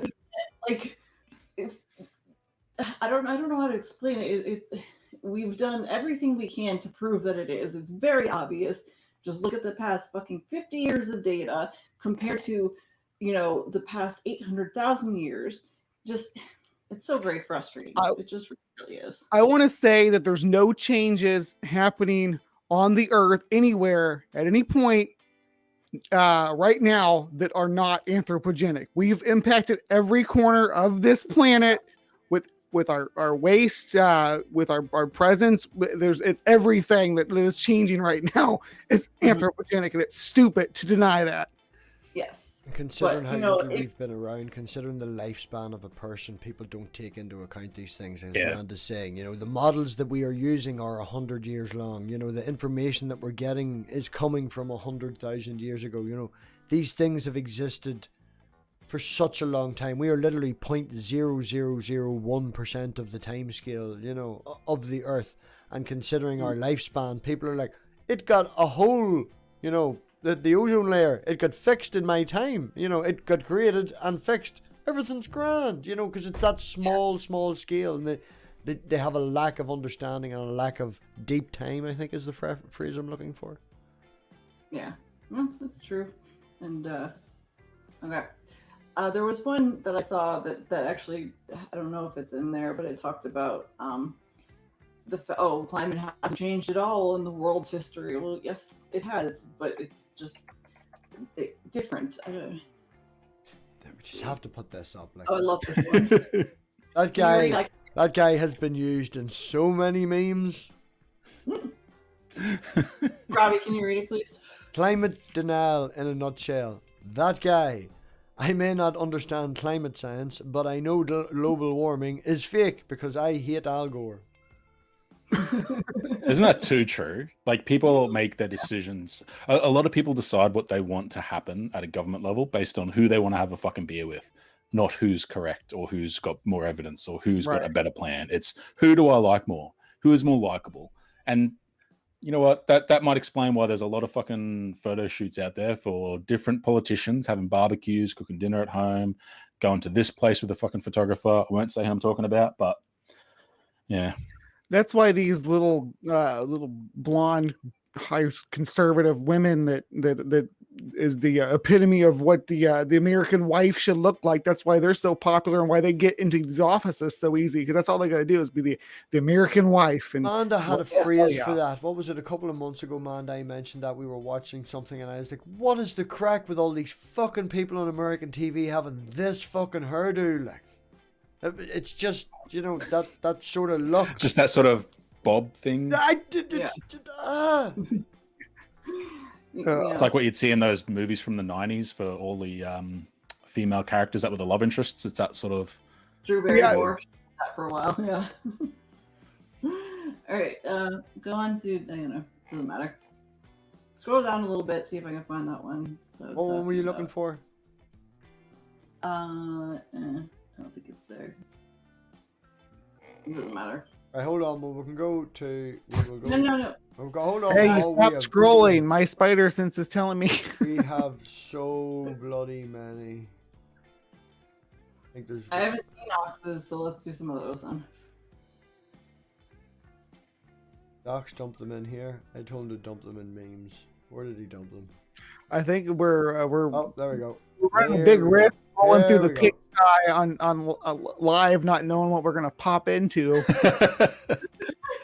I don't know how to explain it. We've done everything we can to prove that it is. It's very obvious. Just look at the past fucking 50 years of data compared to the past 800,000 years. It's so very frustrating. It just really is. I want to say that there's no changes happening on the earth anywhere at any point right now that are not anthropogenic. We've impacted every corner of this planet with our waste, with our presence. It's everything that is changing right now is anthropogenic, and it's stupid to deny that. Yes. Considering how long we've been around, considering the lifespan of a person, people don't take into account these things. As Amanda's saying, the models that we are using are 100 years long. The information that we're getting is coming from 100,000 years ago. These things have existed for such a long time. We are literally 0.0001% of the time scale, of the Earth. And considering our lifespan, people are like, it got a hole, the ozone layer, it got fixed in my time. It got created and fixed. Everything's grand, because it's that small scale. And they have a lack of understanding and a lack of deep time, I think is the phrase I'm looking for. Yeah, that's true. And, okay. There was one that I saw that actually, I don't know if it's in there, but it talked about climate hasn't changed at all in the world's history. Well, yes, it has, but it's just different. We just have to put this up. I love this one. That guy has been used in so many memes. Robbie, can you read it, please? Climate denial in a nutshell. That guy. I may not understand climate science, but I know global warming is fake because I hate Al Gore. Isn't that too true? Like, people make their decisions. A lot of people decide what they want to happen at a government level based on who they want to have a fucking beer with, not who's correct or who's got more evidence or who's got a better plan. It's who do I like more? Who is more likable? And you know what? That might explain why there's a lot of fucking photo shoots out there for different politicians having barbecues, cooking dinner at home, going to this place with a fucking photographer. I won't say who I'm talking about, but yeah. That's why these little blonde, high conservative women that is the epitome of what the American wife should look like. That's why they're so popular and why they get into these offices so easy, because that's all they got to do is be the American wife. And Manda had a phrase for that. What was it? A couple of months ago, Manda, I mentioned that we were watching something and I was like, what is the crack with all these fucking people on American TV having this fucking hairdo? Like, it's just, that sort of look. Just that sort of bob thing. It's like what you'd see in those movies from the 90s for all the female characters that were the love interests. It's that sort of... Drew Barrymore that for a while, yeah. All right, go on to, doesn't matter. Scroll down a little bit, see if I can find that one. What one were you looking for? I don't think it's there. It doesn't matter. Right, hold on. We can go to. We'll go, No. hold on. Hey, Oh, stop scrolling. My spider sense is telling me. We have so bloody many. I think there's. I haven't seen Oxes, so let's do some of those then. Docs dumped them in here. I told him to dump them in memes. Where did he dump them? I think we're Oh, there we go. we're running a There big we risk going through There the we go. pigsty on live, not knowing what we're gonna pop into.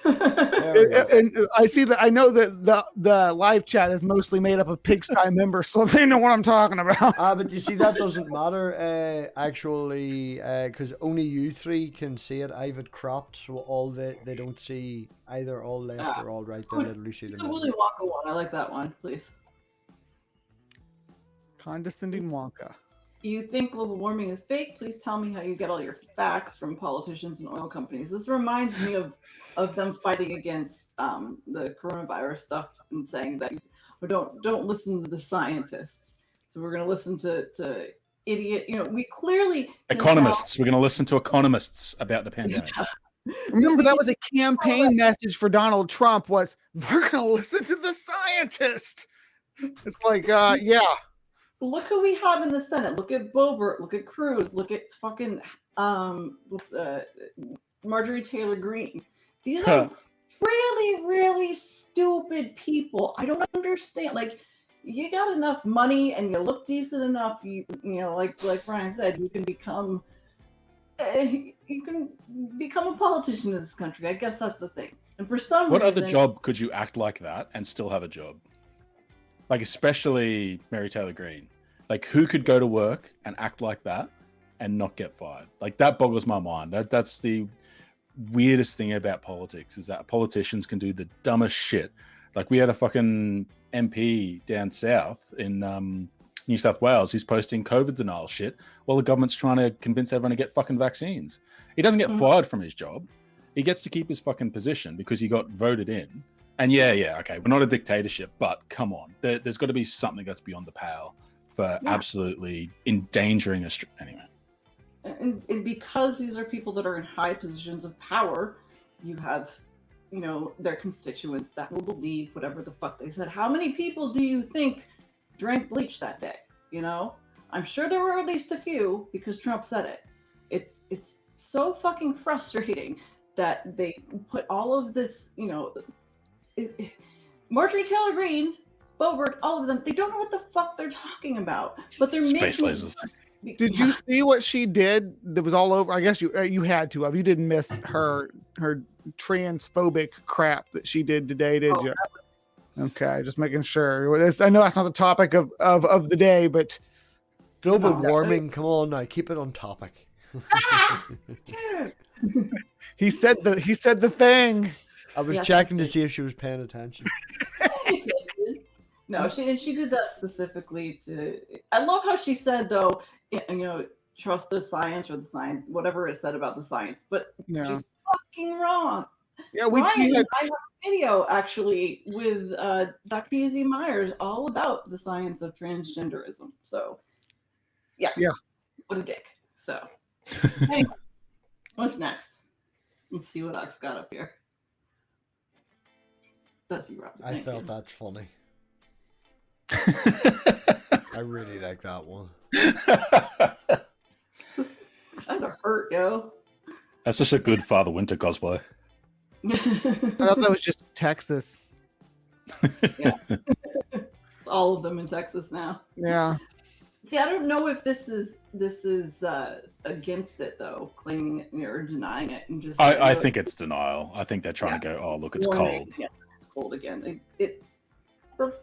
There we go. And I see that. I know that the live chat is mostly made up of pigsty members, so they know what I'm talking about. But you see, that doesn't matter, actually, because only you three can see it. I've it cropped, so all they don't see either all left or all right. They literally see the The middle. Willy Wonka one. I like that one, please. Condescending Wonka. You think global warming is fake? Please tell me how you get all your facts from politicians and oil companies. This reminds me of them fighting against the coronavirus stuff and saying that don't listen to the scientists. So we're going to listen to idiot. We clearly can Economists. We're going to listen to economists about the pandemic. Remember, that was a campaign message for Donald Trump. Was we're gonna listen to the scientist. It's like, yeah. Look who we have in the Senate. Look at Boebert. Look at Cruz. Look at fucking Marjorie Taylor Greene. These are really, really stupid people. I don't understand. Like, you got enough money and you look decent enough. You know, like Brian said, you can become a politician in this country. I guess that's the thing. And for some What reason, other job could you act like that and still have a job? Like, especially Mary Taylor Greene. Like, who could go to work and act like that and not get fired? Like, that boggles my mind. That's the weirdest thing about politics, is that politicians can do the dumbest shit. Like, we had a fucking MP down south in New South Wales who's posting COVID denial shit while the government's trying to convince everyone to get fucking vaccines. He doesn't get fired from his job. He gets to keep his fucking position because he got voted in. And yeah, okay, we're not a dictatorship, but come on. There's got to be something that's beyond the pale for absolutely endangering us. Anyway. And because these are people that are in high positions of power, you have, their constituents that will believe whatever the fuck they said. How many people do you think drank bleach that day? I'm sure there were at least a few because Trump said it. It's so fucking frustrating that they put all of this, Marjorie Taylor Greene, Boebert, all of them, they don't know what the fuck they're talking about, but they're Space making lasers. Did you see what she did? That was all over. I guess you had to have. You didn't miss her transphobic crap that she did today, did you? Okay, just making sure. I know that's not the topic of the day, but global warming. Come on now, keep it on topic. He said the thing. I was checking to see if she was paying attention. No, she did that specifically to. I love how she said though, trust the science or the science, whatever it said about the science, but she's fucking wrong. Yeah, I have a video actually with Dr. P.Z. Myers all about the science of transgenderism. So, yeah, what a dick. So, anyway, what's next? Let's see what Ox got up here. Does he, Robert? I felt that's funny. I really like that one. Kind of hurt, yo. That's just a good Father Winter cosplay. I thought that was just Texas. Yeah. It's all of them in Texas now. Yeah. See, I don't know if this is against it though, claiming it or denying it, and just. I think it's denial. I think they're trying to go, oh look, it's cold. Yeah, it's cold again.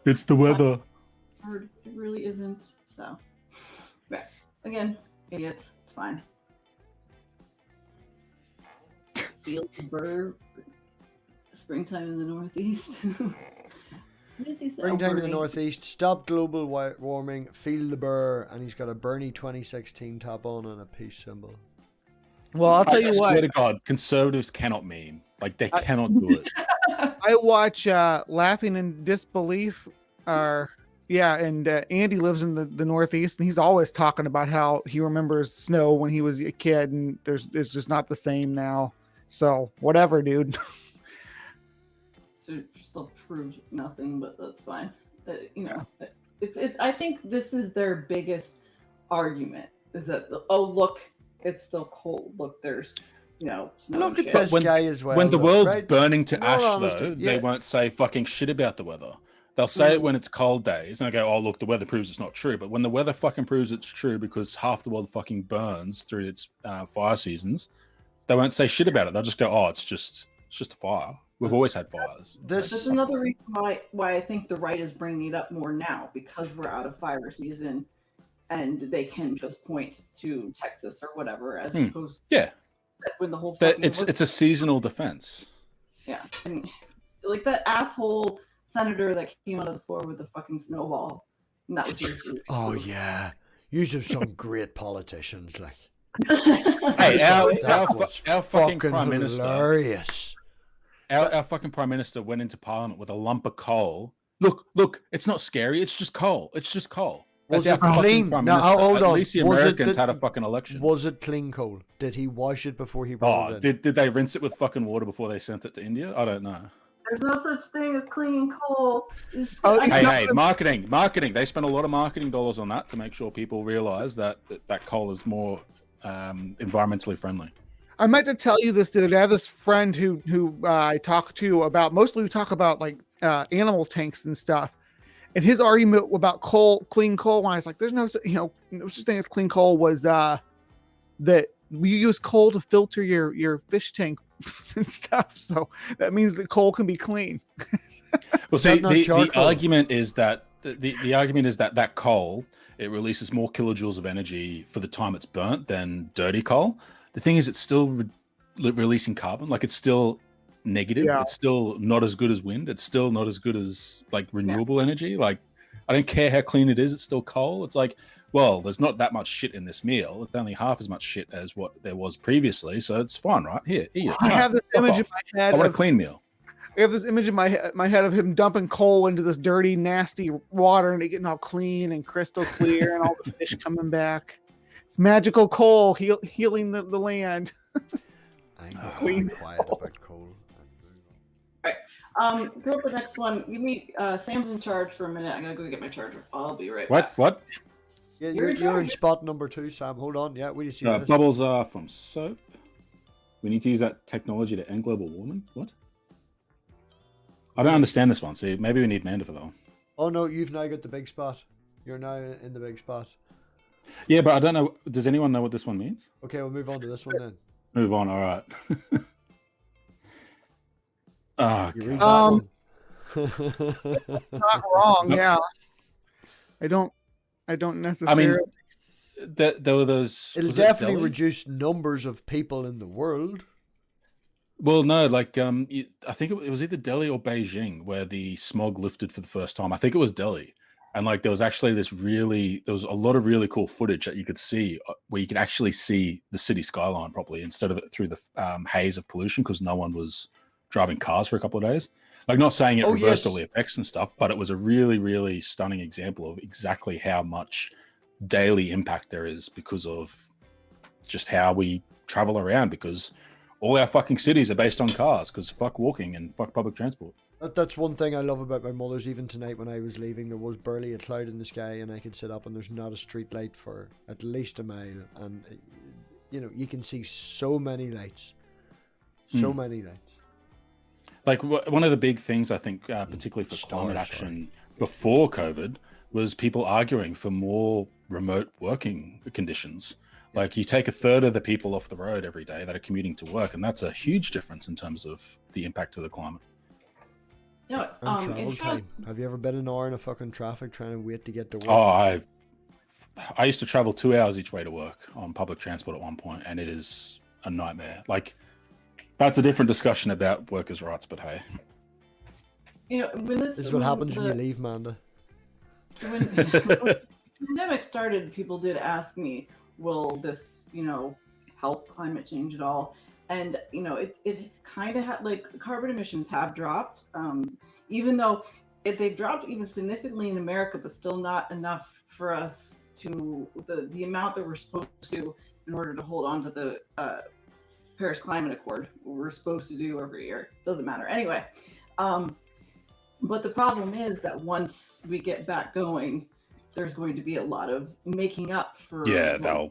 It's the weather. It really isn't. So, yeah. Again, idiots. It's fine. Feel the bird. Springtime in the Northeast. What does he say? Springtime in the Northeast. Stop global warming. Feel the burr. And he's got a Bernie 2016 top on and a peace symbol. Well, I'll tell you I what. swear to God, conservatives cannot meme. Like, they cannot do it. I watch Laughing in Disbelief, or Yeah, and Andy lives in the Northeast, and he's always talking about how he remembers snow when he was a kid, and it's just not the same now. So whatever, dude. So it still proves nothing, but that's fine. It's. I think this is their biggest argument: is that look, it's still cold. Look, there's snow. Look and at shit. this guy as well. When the though, world's right? burning to In all ash, honesty, though, yeah. they won't say fucking shit about the weather. They'll say it when it's cold days, and they go, "Oh, look, the weather proves it's not true." But when the weather fucking proves it's true because half the world fucking burns through its fire seasons, they won't say shit about it. They'll just go, "Oh, it's just a fire. We've always had fires." That's another reason why I think the right is bringing it up more now, because we're out of fire season, and they can just point to Texas or whatever as opposed to when the whole it's a seasonal defense. Yeah, and like that asshole senator that came out of the floor with the fucking snowball, and that was his Oh yeah, you have some great politicians. Like, hey, our fucking prime minister, hilarious. Our fucking prime minister went into parliament with a lump of coal. Look, it's not scary. It's just coal. It's just coal. Was it clean? No, hold on. At least the Americans had a fucking election. Was it clean coal? Did he wash it before he brought it in? Did they rinse it with fucking water before they sent it to India? I don't know. There's no such thing as clean coal. Hey, marketing. They spent a lot of marketing dollars on that to make sure people realize that coal is more environmentally friendly. I meant to tell you this the other day. I have this friend who I talk to about, mostly we talk about like animal tanks and stuff. And his argument about clean coal, when I was like, there's no such thing as clean coal, was that we use coal to filter your fish tank and stuff. So that means that coal can be clean. Well, see, the argument is that the argument is that coal, it releases more kilojoules of energy for the time it's burnt than dirty coal. The thing is, it's still releasing carbon. Like, it's still negative. Yeah. It's still not as good as wind. It's still not as good as like renewable energy. Like, I don't care how clean it is. It's still coal. It's like, well, there's not that much shit in this meal. It's only half as much shit as what there was previously. So it's fine, right? Here, eat it. I have this image in my head. I want a clean meal. I have this image in my head of him dumping coal into this dirty, nasty water and it getting all clean and crystal clear and all the fish coming back. It's magical coal healing the land. I'm quiet about coal. All right. Go for the next one. Give me Sam's in charge for a minute. I gotta go get my charger. I'll be right back. What? Yeah, you're in spot number 2, Sam. Hold on. Yeah, where do you see this? Bubbles are from soap. We need to use that technology to end global warming. What? I don't understand this one. See, maybe we need Amanda for that one. Oh no, you've now got the big spot. You're now in the big spot. Yeah, but I don't know. Does anyone know what this one means? Okay, we'll move on to this one then. Move on. All right. Not wrong. Yeah. I don't necessarily. I mean, there were those. It'll definitely reduce numbers of people in the world. Well, no, like I think it was either Delhi or Beijing where the smog lifted for the first time. I think it was Delhi, and like there was actually there was a lot of really cool footage that you could see where you could actually see the city skyline properly instead of it through the haze of pollution because no one was driving cars for a couple of days. Like, not saying it reversed all the effects and stuff, but it was a really, really stunning example of exactly how much daily impact there is because of just how we travel around, because all our fucking cities are based on cars, because fuck walking and fuck public transport. That's one thing I love about my mother's. Even tonight when I was leaving, there was barely a cloud in the sky and I could sit up and there's not a street light for at least a mile. And, you can see so many lights. So many lights. Like, one of the big things, I think, particularly for climate action before COVID, was people arguing for more remote working conditions. Like, you take a third of the people off the road every day that are commuting to work, and that's a huge difference in terms of the impact to the climate. Travel time. Have you ever been an hour in a fucking traffic trying to wait to get to work? Oh, I used to travel 2 hours each way to work on public transport at one point, and it is a nightmare. Like, that's a different discussion about workers' rights, but hey. This is what happens when you leave, Manda. When the pandemic started, people did ask me, will this, help climate change at all? And, it kind of had, like, carbon emissions have dropped, even though they've dropped even significantly in America, but still not enough for us to the amount that we're supposed to in order to hold on to the Paris Climate Accord. What we're supposed to do every year. Doesn't matter. Anyway, but the problem is that once we get back going, there's going to be a lot of making up for Yeah, a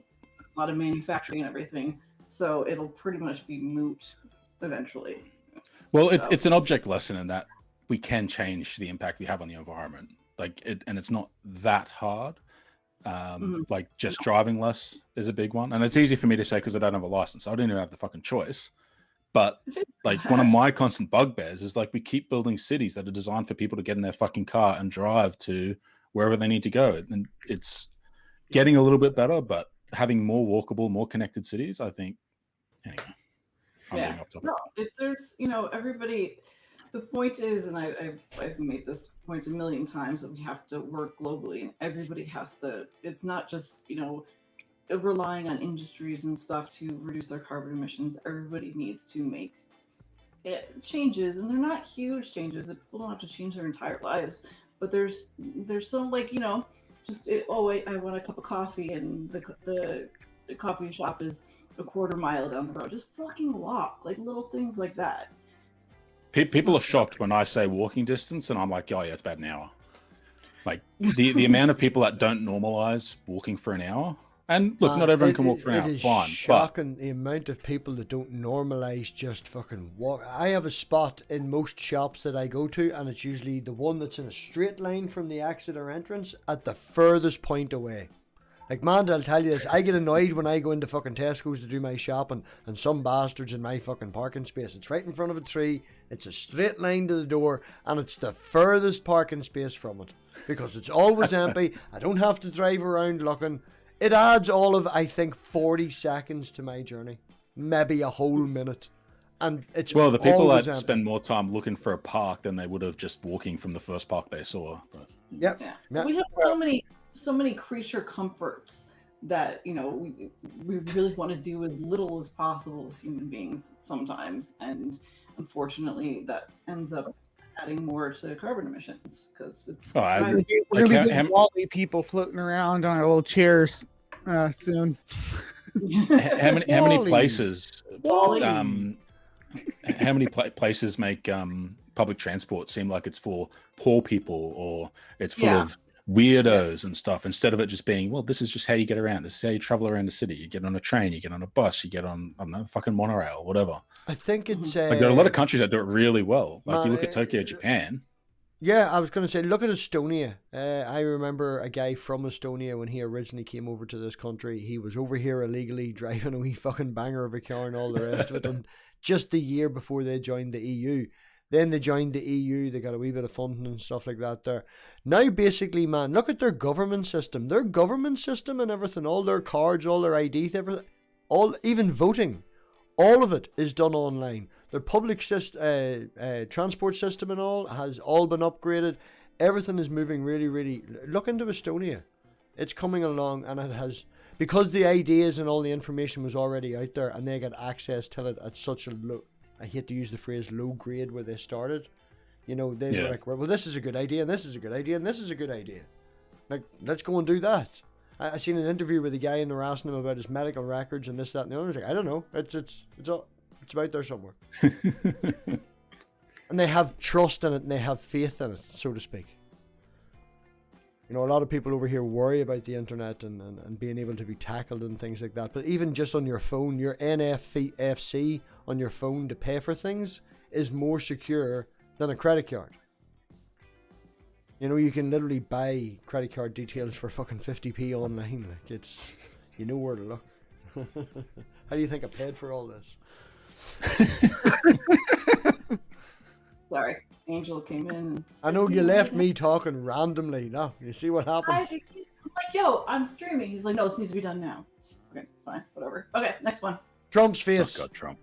lot of manufacturing and everything. So it'll pretty much be moot eventually. Well, it's an object lesson in that we can change the impact we have on the environment. And it's not that hard. Like just driving less is a big one, and it's easy for me to say because I don't have a license. I don't even have the fucking choice. But like one of my constant bugbears is like we keep building cities that are designed for people to get in their fucking car and drive to wherever they need to go. And it's getting a little bit better, but having more walkable, more connected cities, I think. Anyway, I'm getting off topic. No, there's everybody. The point is, and I've made this point a million times, that we have to work globally, and everybody has to. It's not just relying on industries and stuff to reduce their carbon emissions. Everybody needs to make changes, and they're not huge changes. People don't have to change their entire lives, but there's some just I want a cup of coffee, and the coffee shop is a quarter mile down the road. Just fucking walk, like little things like that. People are shocked when I say walking distance, and I'm like, oh yeah, it's about an hour. Like the amount of people that don't normalize walking for an hour. And look, not everyone can walk for an hour. It is fine, shocking the amount of people that don't normalize just fucking walk. I have a spot in most shops that I go to, and it's usually the one that's in a straight line from the exit or entrance at the furthest point away. Like, man, I'll tell you this, I get annoyed when I go into fucking Tesco's to do my shopping, and some bastards in my fucking parking space. It's right in front of a tree, it's a straight line to the door, and it's the furthest parking space from it. Because it's always empty, I don't have to drive around looking. It adds all of, I think, 40 seconds to my journey. Maybe a whole minute. And it's well, the people that empty. spend more time looking for a park than they would have just walking from the first park they saw. But. Yep. We have so many creature comforts that we really want to do as little as possible as human beings sometimes, and unfortunately that ends up adding more to carbon emissions because it's we're gonna be Wally people floating around on our little chairs soon. How many places how many places make public transport seem like it's for poor people, or it's full of weirdos and stuff, instead of it just being, well, this is just how you get around. This is how you travel around the city. You get on a train, you get on a bus, you get on, I don't know, fucking monorail, whatever. I think it's like there are a lot of countries that do it really well. Like you look at Tokyo, Japan. Yeah, I was going to say, look at Estonia. I remember a guy from Estonia when he originally came over to this country. He was over here illegally driving a wee fucking banger of a car and all the rest of it. And just the year before they joined the EU. Then they joined the EU, they got a wee bit of funding and stuff like that there. Now, basically, man, look at their government system. Their government system and everything, all their cards, all their IDs, everything, even voting, all of it is done online. Their public transport system and all has all been upgraded. Everything is moving really, really... Look into Estonia. It's coming along, and it has... Because the ideas and all the information was already out there, and they got access to it at such a low... I hate to use the phrase low grade where they started. They were like, well, this is a good idea, and this is a good idea, and this is a good idea. Like, let's go and do that. I seen an interview with a guy, and they're asking him about his medical records and this, that, and the other. He's like, I don't know. It's about there somewhere. And they have trust in it, and they have faith in it, so to speak. A lot of people over here worry about the internet and being able to be tackled and things like that. But even just on your phone, your NFC on your phone to pay for things is more secure than a credit card. You can literally buy credit card details for fucking 50p online. Like, it's, where to look. How do you think I paid for all this? Sorry, Angel came in. And I know you left me talking randomly. No, you see what happens? I'm like, yo, I'm streaming. He's like, no, this needs to be done now. Okay, fine, whatever. Okay, next one. Trump's face. Oh God, Trump.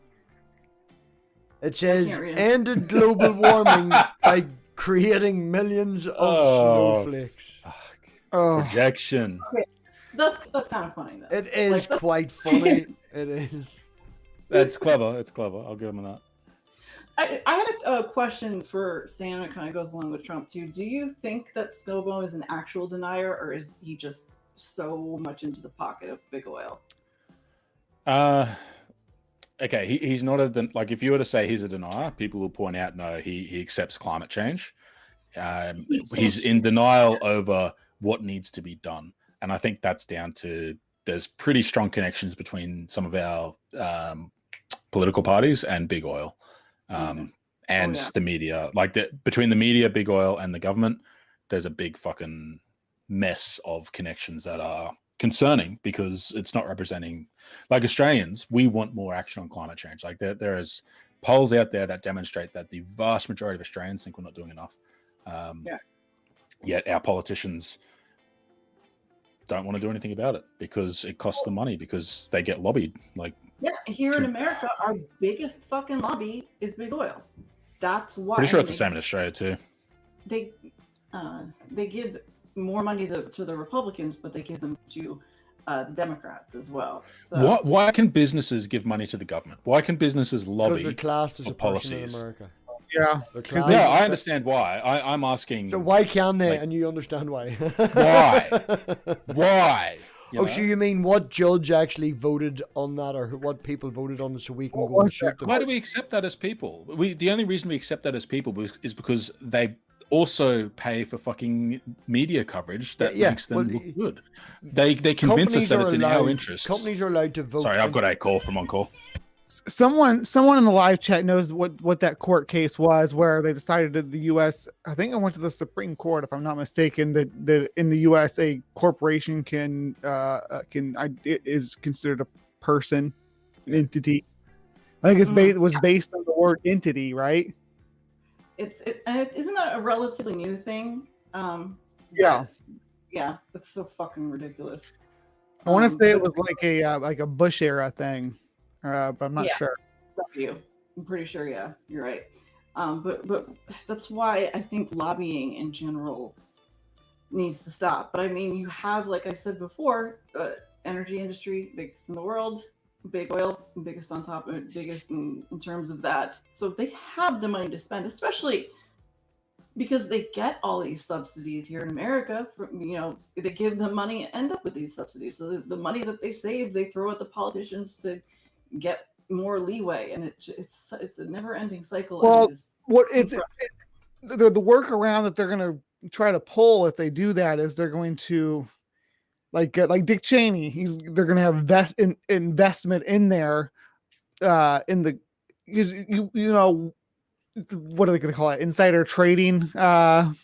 It says, ended global warming by creating millions of snowflakes. Projection. Okay. That's kind of funny, though. It is quite funny. It is. It's clever. It's clever. I'll give him that. I had a question for Sam. It kind of goes along with Trump too. Do you think that Scobo is an actual denier, or is he just so much into the pocket of big oil? Okay, he's not like if you were to say he's a denier, people will point out no, he accepts climate change. He's in denial over what needs to be done, and I think that's down to there's pretty strong connections between some of our political parties and big oil. And the media, like between the media, big oil, and the government, there's a big fucking mess of connections that are concerning because it's not representing, like Australians, we want more action on climate change. Like there is polls out there that demonstrate that the vast majority of Australians think we're not doing enough. Yet our politicians don't want to do anything about it because it costs them money because they get lobbied. Like, yeah, here in America, our biggest fucking lobby is big oil. That's why. Pretty sure it's the same in Australia too. They give more money to the Republicans, but they give them to the Democrats as well. So why can businesses give money to the government? Why can businesses lobby they're classed as for a person policies? in America. Yeah. Yeah, I understand why. I'm asking. So why can they? Like, and you understand why? Why? Oh, so you mean what judge actually voted on that, or what people voted on it, so we can go and shoot them? Why do we accept that as people? The only reason we accept that as people is because they also pay for fucking media coverage that makes them look good. They convince us that it's in our interest. Companies are allowed to vote. Sorry, I've got a call from On Call. Someone in the live chat knows what that court case was where they decided that the U.S. I think it went to the Supreme Court, if I'm not mistaken, that in the U.S. a corporation is considered a person, an entity. I think it was based on the word entity, right? Isn't that a relatively new thing? Yeah, it's so fucking ridiculous. I want to say it was like a Bush era thing. But I'm not sure. I'm pretty sure. Yeah, you're right. But that's why I think lobbying in general needs to stop. But I mean, you have, like I said before, energy industry, biggest in the world, big oil, biggest on top of it, biggest in terms of that. So if they have the money to spend, especially because they get all these subsidies here in America, they give them money and end up with these subsidies. So the money that they save, they throw at the politicians to get more leeway, and it's a never-ending cycle. Well, the workaround that they're going to try to pull if they do that is they're going to like Dick Cheney. They're going to have investment in there, in the because what are they going to call it? Insider trading, in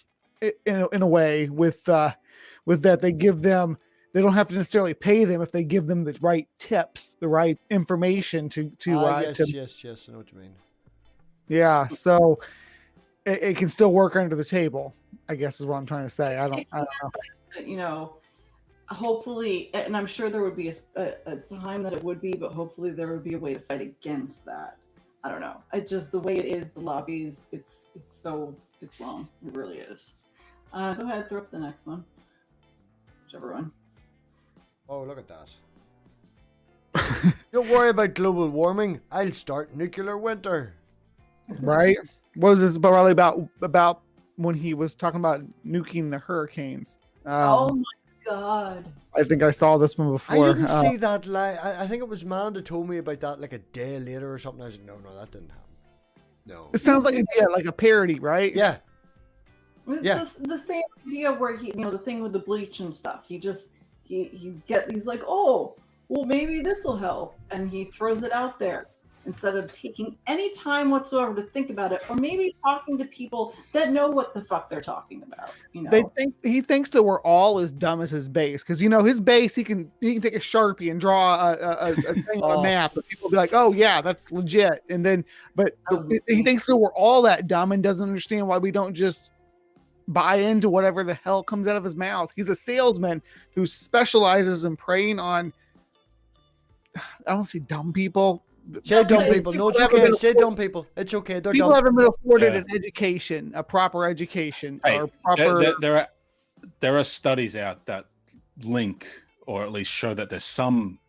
a way with that they give them. They don't have to necessarily pay them if they give them the right tips, the right information to yes, I know what you mean. Yeah, so it can still work under the table, I guess is what I'm trying to say. I don't know. Hopefully, and I'm sure there would be a time that it would be, but hopefully there would be a way to fight against that. I don't know. It's just the way it is, the lobbies, it's wrong. It really is. Go ahead, throw up the next one. Whichever one. Oh, look at that. Don't worry about global warming. I'll start nuclear winter. Right? What was this probably about when he was talking about nuking the hurricanes? Oh my God. I think I saw this one before. I didn't see that. I think it was Manda told me about that like a day later or something. I said, no, that didn't happen. No. It sounds like a parody, right? Yeah. It's the same idea where he, the thing with the bleach and stuff. He's like, oh, well, maybe this will help, and he throws it out there instead of taking any time whatsoever to think about it, or maybe talking to people that know what the fuck they're talking about. He thinks that we're all as dumb as his base, because his base he can take a Sharpie and draw a thing on a map, and people will be like, oh yeah, that's legit, and then he thinks that we're all that dumb and doesn't understand why we don't just buy into whatever the hell comes out of his mouth. He's a salesman who specializes in preying on, I don't see dumb people. Say dumb people. No, it's okay. Say dumb people. It's okay. They're people dumb. haven't been afforded an education, a proper education, or proper. There are studies out that link, or at least show that there's some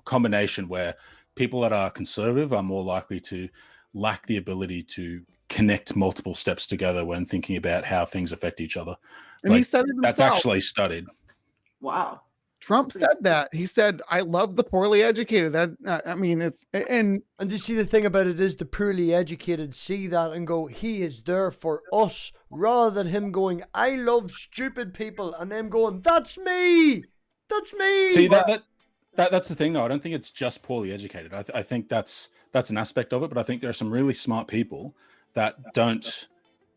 combination where people that are conservative are more likely to lack the ability to connect multiple steps together when thinking about how things affect each other. And he said it himself. That's actually studied. Wow. Trump said that. He said, "I love the poorly educated." That I mean, it's and you see, the thing about it is the poorly educated see that and go, he is there for us, rather than him going, I love stupid people, and them going, that's me. See, that's the thing, though. I don't think it's just poorly educated. I think that's an aspect of it, but I think there are some really smart people that don't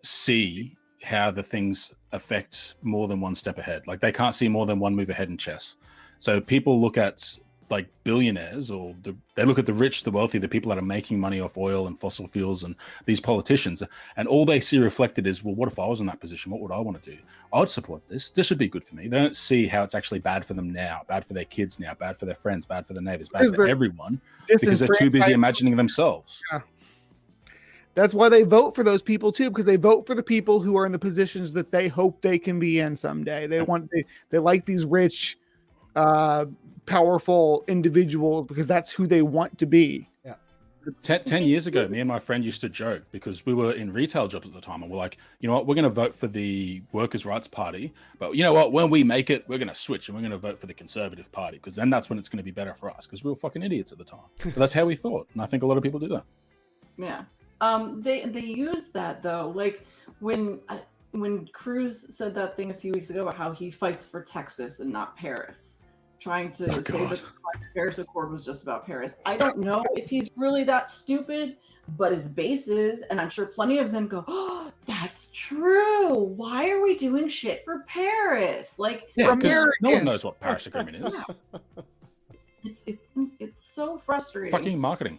see how the things affect more than one step ahead. Like, they can't see more than one move ahead in chess. So people look at like billionaires, or they look at the rich, the wealthy, the people that are making money off oil and fossil fuels and these politicians, and all they see reflected is, well, what if I was in that position? What would I want to do? I would support this. This would be good for me. They don't see how it's actually bad for them now, bad for their kids now, bad for their friends, bad for their neighbors, bad for everyone, because they're too busy imagining themselves. Yeah. That's why they vote for those people too, because they vote for the people who are in the positions that they hope they can be in someday. They like these rich, powerful individuals because that's who they want to be. Yeah. 10 years ago, me and my friend used to joke, because we were in retail jobs at the time, and we're like, you know what, we're going to vote for the Workers' Rights Party, but you know what, when we make it, we're going to switch and we're going to vote for the Conservative Party, because then that's when it's going to be better for us, because we were fucking idiots at the time. But that's how we thought, and I think a lot of people do that. Yeah. They use that though, like when Cruz said that thing a few weeks ago about how he fights for Texas and not Paris, trying to say that the Paris Accord was just about Paris. I don't know if he's really that stupid, but his base is, and I'm sure plenty of them go, "Oh, that's true. Why are we doing shit for Paris?" Like, yeah, because no one knows what Paris Agreement is. It's so frustrating. Fucking marketing.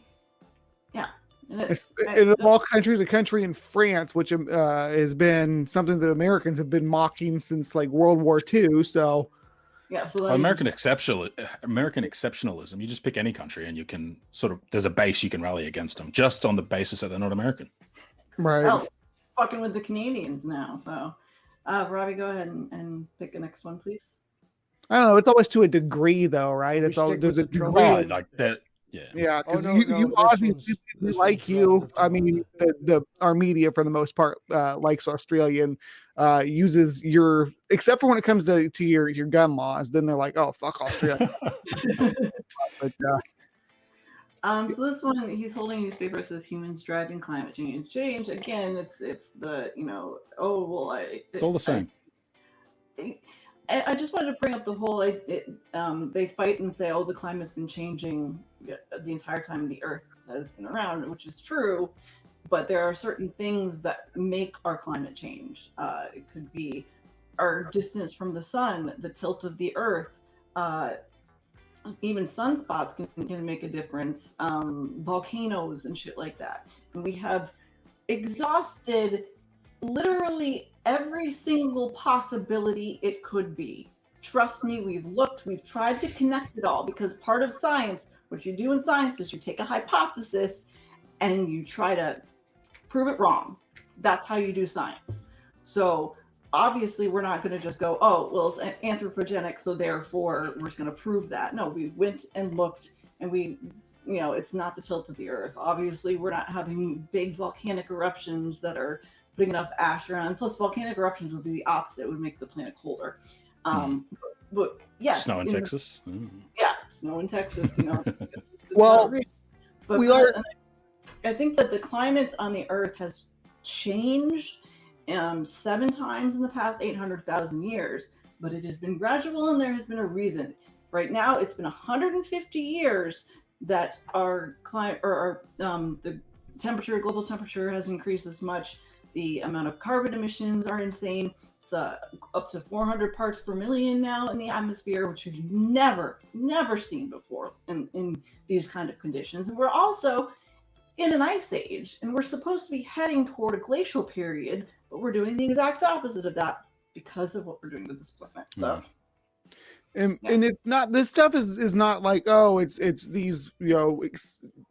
Yeah. And of all countries, a country in France, which has been something that Americans have been mocking since like World War II. So, yeah, so American exceptionalism. You just pick any country, and you can there's a base you can rally against them, just on the basis that they're not American. Right. Well, fucking with the Canadians now. So, Robbie, go ahead and pick the next one, please. I don't know. It's always to a degree, though, right? It's always there's a degree like that. Yeah. Yeah, because you obviously like you. I mean, our media for the most part likes Australian, uses your, except for when it comes to your gun laws. Then they're like, oh, fuck Australia. But so this one, he's holding a newspaper that says humans driving climate change. Again, it's the it's all the same. I just wanted to bring up the whole, they fight and say, oh, the climate's been changing the entire time the Earth has been around, which is true, but there are certain things that make our climate change. It could be our distance from the sun, the tilt of the Earth, even sunspots can make a difference, volcanoes and shit like that. And we have exhausted literally every single possibility it could be. Trust me, we've tried to connect it all, because part of science, what you do in science is you take a hypothesis and you try to prove it wrong. That's how you do science. So obviously we're not going to just go, oh, well, it's anthropogenic, so therefore we're just going to prove that. No, we went and looked, and it's not the tilt of the Earth. Obviously we're not having big volcanic eruptions that are putting enough ash around. Plus, volcanic eruptions would be the opposite. It would make the planet colder. But yes, snow in Texas. Yeah, snow in Texas. It's well, but I think that the climate on the Earth has changed 7 times in the past 800,000 years, but it has been gradual, and there has been a reason. Right now, it's been 150 years that our climate, or the global temperature has increased as much. The amount of carbon emissions are insane. It's up to 400 parts per million now in the atmosphere, which we've never seen before in these kind of conditions. And we're also in an ice age, and we're supposed to be heading toward a glacial period, but we're doing the exact opposite of that because of what we're doing to this planet. So. And it's not, this stuff is not like, oh, it's these,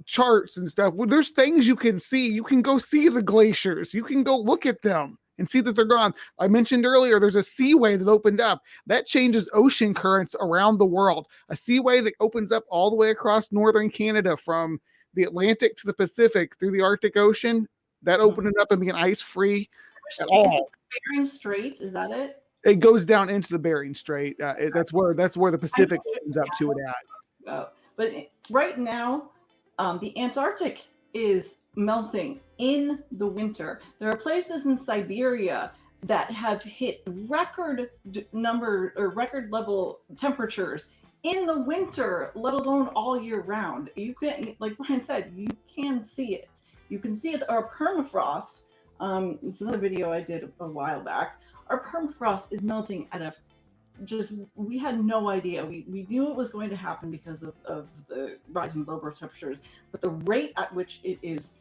charts and stuff. Well, there's things you can see. You can go see the glaciers. You can go look at them and see that they're gone. I mentioned earlier, there's a seaway that opened up that changes ocean currents around the world. A seaway that opens up all the way across northern Canada from the Atlantic to the Pacific through the Arctic Ocean, that opened it up and being ice free at all. Bering Strait, is that it? It goes down into the Bering Strait. That's where the Pacific opens up to it at. But right now, the Antarctic is melting in the winter. There are places in Siberia that have hit record level temperatures in the winter, let alone all year round. You can, like Brian said, you can see it. You can see it. Our permafrost, it's another video I did a while back. Our permafrost is melting at we had no idea. We knew it was going to happen because of the rising global temperatures, but the rate at which it is,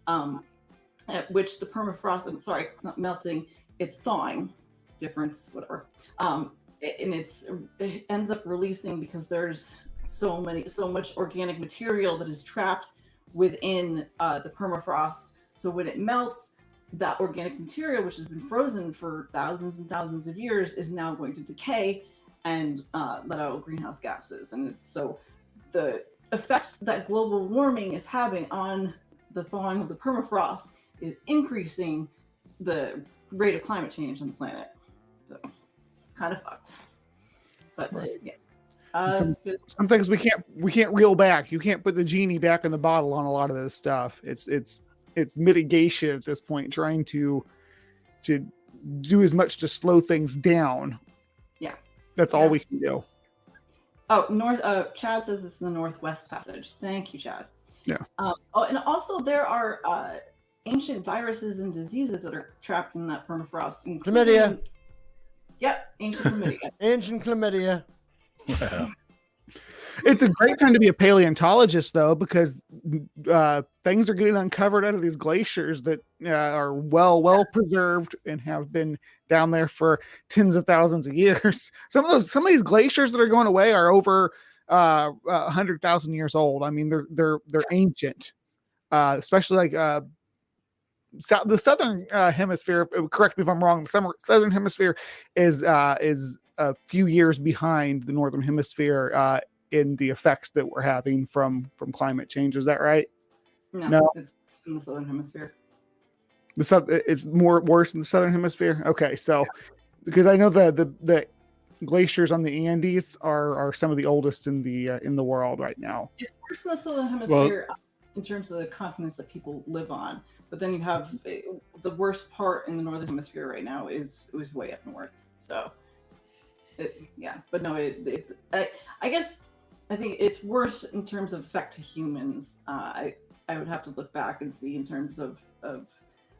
at which the permafrost, it's not melting, it's thawing, difference, whatever. And it ends up releasing because there's so much organic material that is trapped within the permafrost. So when it melts, that organic material, which has been frozen for thousands and thousands of years, is now going to decay and let out greenhouse gases. And so the effect that global warming is having on the thawing of the permafrost is increasing the rate of climate change on the planet. So it's kind of fucked. But right. Yeah. Some things we can't reel back. You can't put the genie back in the bottle on a lot of this stuff. It's mitigation at this point, trying to do as much to slow things down. Yeah. That's all we can do. Oh, Chad says this is the Northwest Passage. Thank you, Chad. Yeah. And also there are ancient viruses and diseases that are trapped in that permafrost. Chlamydia. Yep, ancient chlamydia. Ancient chlamydia. Yeah. It's a great time to be a paleontologist, though, because things are getting uncovered out of these glaciers that are well preserved and have been down there for tens of thousands of years. Some of these glaciers that are going away are over 100,000 years old. I mean, they're ancient, especially like the southern hemisphere. Correct me if I'm wrong. The southern hemisphere is a few years behind the northern hemisphere in the effects that we're having from climate change. Is that right? No, it's in the southern hemisphere. It's worse in the southern hemisphere. Okay, so because I know the glaciers on the Andes are some of the oldest in the world right now. It's worse in the southern hemisphere in terms of the continents that people live on, but then you have the worst part in the northern hemisphere right now is way up north. So, but no, I guess. I think it's worse in terms of effect to humans. I would have to look back and see in terms of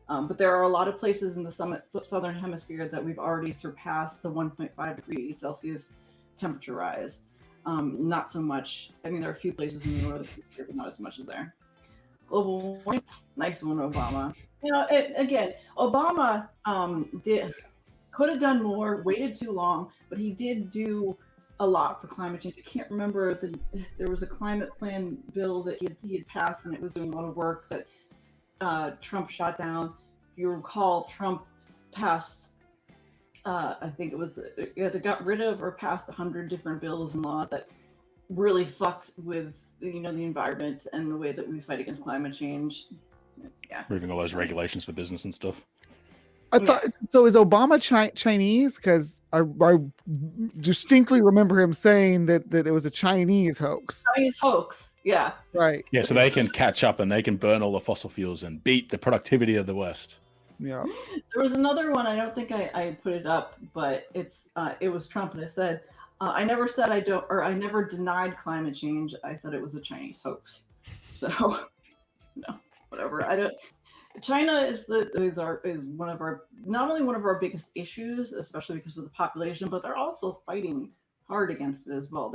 but there are a lot of places in the southern hemisphere that we've already surpassed the 1.5 degrees Celsius temperature rise. Not so much. I mean, there are a few places in the northern hemisphere, but not as much as there. Global warming, nice one, Obama. You know, again, Obama could have done more, waited too long, but he did do a lot for climate change. I can't remember there was a climate plan bill that he had passed, and it was doing a lot of work that Trump shot down. If you recall, Trump passed, I think it was either got rid of or passed 100 different bills and laws that really fucked with the environment and the way that we fight against climate change. Yeah, Moving all those regulations for business and stuff. I thought so. Is Obama Chinese? Because I distinctly remember him saying that it was a Chinese hoax. Chinese hoax, yeah. Right. Yeah, so they can catch up and they can burn all the fossil fuels and beat the productivity of the West. Yeah. There was another one. I don't think I put it up, but it was Trump, and it said, "I never said I never denied climate change. I said it was a Chinese hoax." So, no, whatever. China is one of our, not only one of our biggest issues, especially because of the population, but they're also fighting hard against it as well.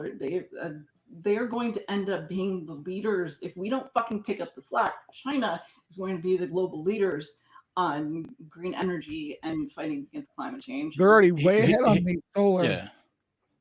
They are going to end up being the leaders if we don't fucking pick up the slack. China is going to be the global leaders on green energy and fighting against climate change. They're already way ahead on the solar. Yeah.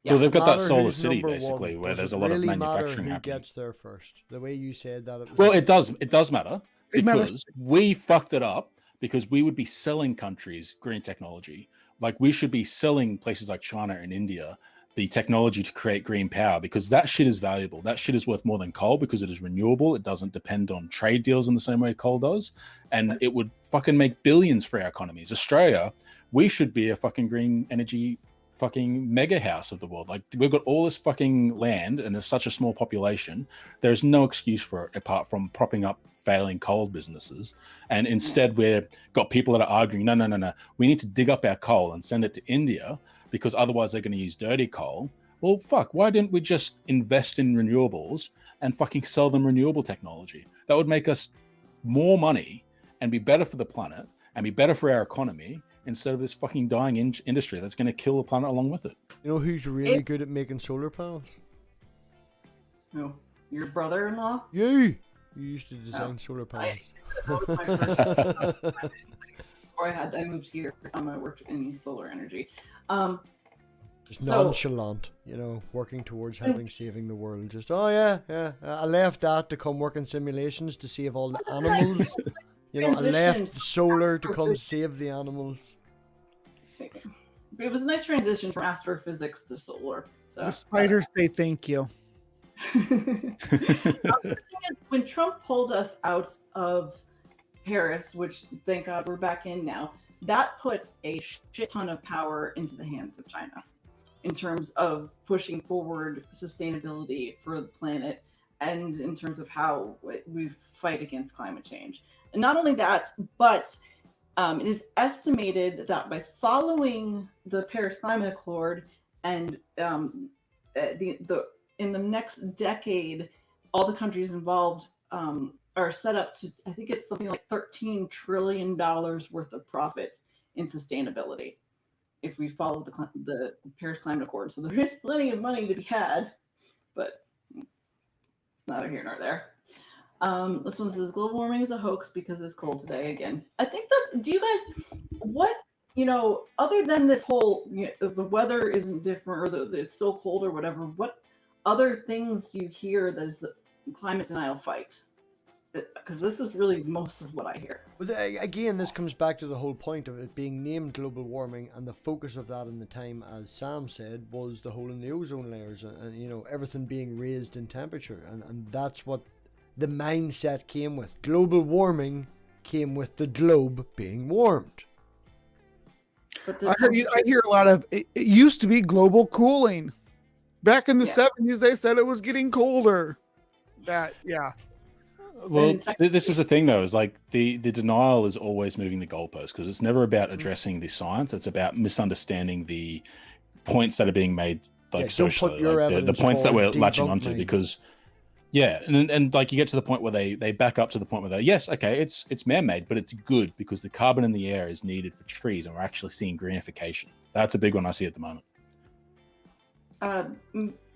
Well, they've got that solar who's city number basically, one. where Does there's it a lot really of manufacturing matter who happening. gets there first? The way you said that, It does. It does matter. It matters. Because we fucked it up because we would be selling countries green technology. Like we should be selling places like China and India the technology to create green power, because that shit is valuable. That shit is worth more than coal because it is renewable. It doesn't depend on trade deals in the same way coal does. And it would fucking make billions for our economies. Australia, we should be a fucking green energy fucking mega house of the world. Like, we've got all this fucking land and there's such a small population. There's no excuse for it apart from propping up failing coal businesses. And instead we've got people that are arguing, no, we need to dig up our coal and send it to India because otherwise they're going to use dirty coal. Well, fuck, why didn't we just invest in renewables and fucking sell them renewable technology? That would make us more money and be better for the planet and be better for our economy, instead of this fucking dying industry that's going to kill the planet along with it. You know who's really good at making solar panels? No, your brother-in-law? You used to design solar panels. That was my first before I moved here. I worked in solar energy. Just nonchalant, you know, working towards saving the world. Just, I left that to come work in simulations to save all the animals. You know, I left solar to come save the animals. It was a nice transition from astrophysics to solar. So the spiders say thank you. The thing is, when Trump pulled us out of Paris, which thank God we're back in now, that put a shit ton of power into the hands of China in terms of pushing forward sustainability for the planet and in terms of how we fight against climate change. And not only that, but it is estimated that by following the Paris Climate Accord and in the next decade, all the countries involved are set up to, I think it's something like $13 trillion worth of profit in sustainability if we follow the Paris Climate Accord. So there is plenty of money to be had, but it's neither here nor there. This one says global warming is a hoax because it's cold today again. I think that's, do you guys, what, you know, other than this whole, you know, the weather isn't different or it's still cold or whatever, what other things do you hear that is the climate denial fight? Because this is really most of what I hear. But again, this comes back to the whole point of it being named global warming, and the focus of that in the time, as Sam said, was the hole in the ozone layers and you know, everything being raised in temperature, and that's what the mindset came with. Global warming came with the globe being warmed. But I hear a lot of it used to be global cooling. Back in the 70s, they said it was getting colder. Well, this is the thing, though, is like the denial is always moving the goalpost, because it's never about addressing the science. It's about misunderstanding the points that are being made, like socially, like the points that we're latching onto, because and like you get to the point where they back up to the point where they, yes, okay, it's man-made, but it's good because the carbon in the air is needed for trees, and we're actually seeing greenification. That's a big one I see at the moment.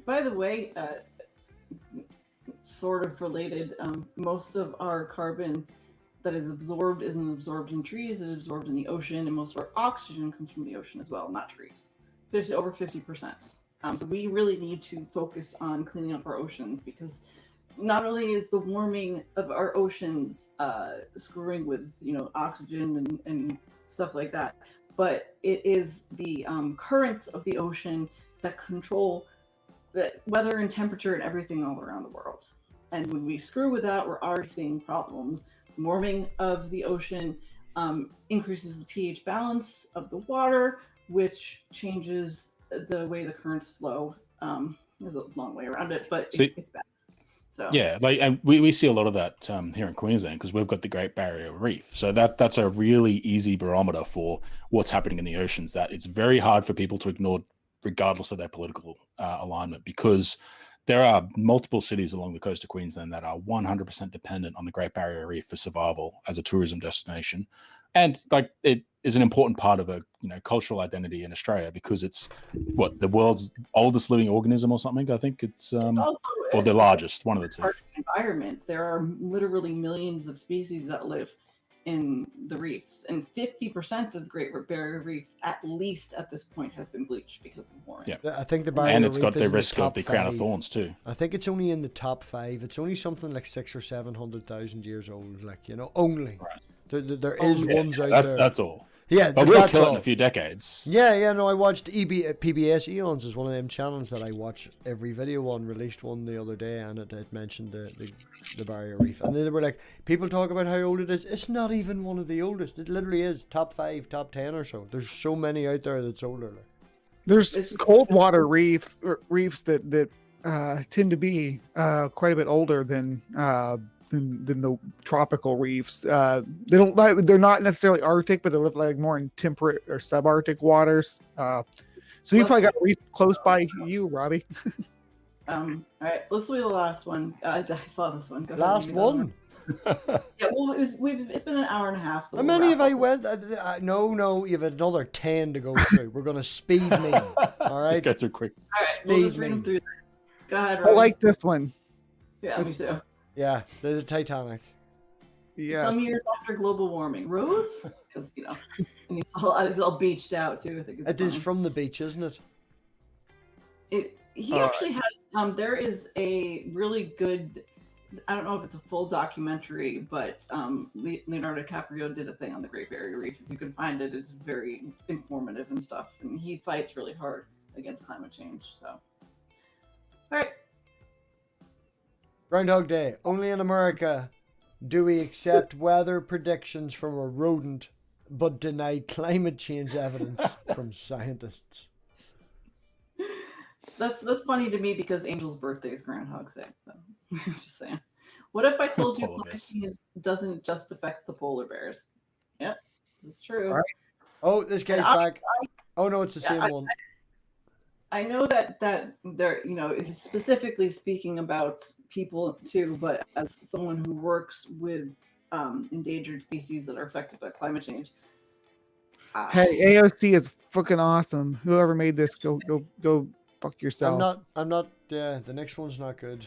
By the way, sort of related, most of our carbon that is absorbed isn't absorbed in trees, it's absorbed in the ocean, and most of our oxygen comes from the ocean as well, not trees. Over 50%. So we really need to focus on cleaning up our oceans, because not only is the warming of our oceans screwing with, you know, oxygen and stuff like that, but it is the currents of the ocean that control the weather and temperature and everything all around the world. And when we screw with that, we're already seeing problems. Warming of the ocean increases the pH balance of the water, which changes the way the currents flow. There's a long way around it, but it's bad. So yeah, like, and we see a lot of that here in Queensland, because we've got the Great Barrier Reef. So that's a really easy barometer for what's happening in the oceans, that it's very hard for people to ignore, regardless of their political alignment, because there are multiple cities along the coast of Queensland that are 100% dependent on the Great Barrier Reef for survival as a tourism destination. And like, it is an important part of a, you know, cultural identity in Australia, because it's what, the world's oldest living organism or something. I think it's also, or the largest, one of the two. Environment. There are literally millions of species that live in the reefs, and 50% of the Great Barrier Reef, at least at this point, has been bleached because of warming. Yeah, I think the Barrier and it's Reef got the is in risk of top the crown of 5. thorns too. I think it's only in the top 5. It's only something like 600,000 or 700,000 years old. Like, you know, only. Right. There is ones out there. That's all. Yeah, But we'll that's kill it in all. a few decades. Yeah, no, I watched PBS Eons is one of them channels that I watch every video on. Released one the other day, and it mentioned the barrier reef, and they were like, people talk about how old it is. It's not even one of the oldest. It literally is top 5, top 10 or so. There's so many out there that's older. Like. There's cold water reefs that tend to be quite a bit older than the tropical reefs. They're not necessarily Arctic, but they live like more in temperate or subarctic waters. So you probably got a reef close by you, Robbie. All right, let's do the last one. I saw this one. Go Last ahead, one. Yeah, well, it's been an hour and a half. So How many have I went? No, you have another 10 to go through. We're gonna speed me. All right, Just get through quick. All right, we'll just read them through. Go ahead, I Robbie. like this one. Yeah, me too. Yeah, the Titanic. Yeah. Some years after global warming, Rose, because and he's all beached out too. I think It is from the beach, isn't it? He actually has. There is a really good. I don't know if it's a full documentary, but Leonardo DiCaprio did a thing on the Great Barrier Reef. If you can find it, it's very informative and stuff. And he fights really hard against climate change. So, all right. Groundhog Day. Only in America do we accept weather predictions from a rodent, but deny climate change evidence from scientists. That's funny to me because Angel's birthday is Groundhog's Day. So I'm just saying. What if I told you climate change doesn't just affect the polar bears? Yeah, that's true. All right. Oh, this guy's back. Oh no, it's the same one. I know that they're he's specifically speaking about people too, but as someone who works with endangered species that are affected by climate change. Hey, AOC is fucking awesome. Whoever made this, go fuck yourself. I'm not. Yeah, the next one's not good.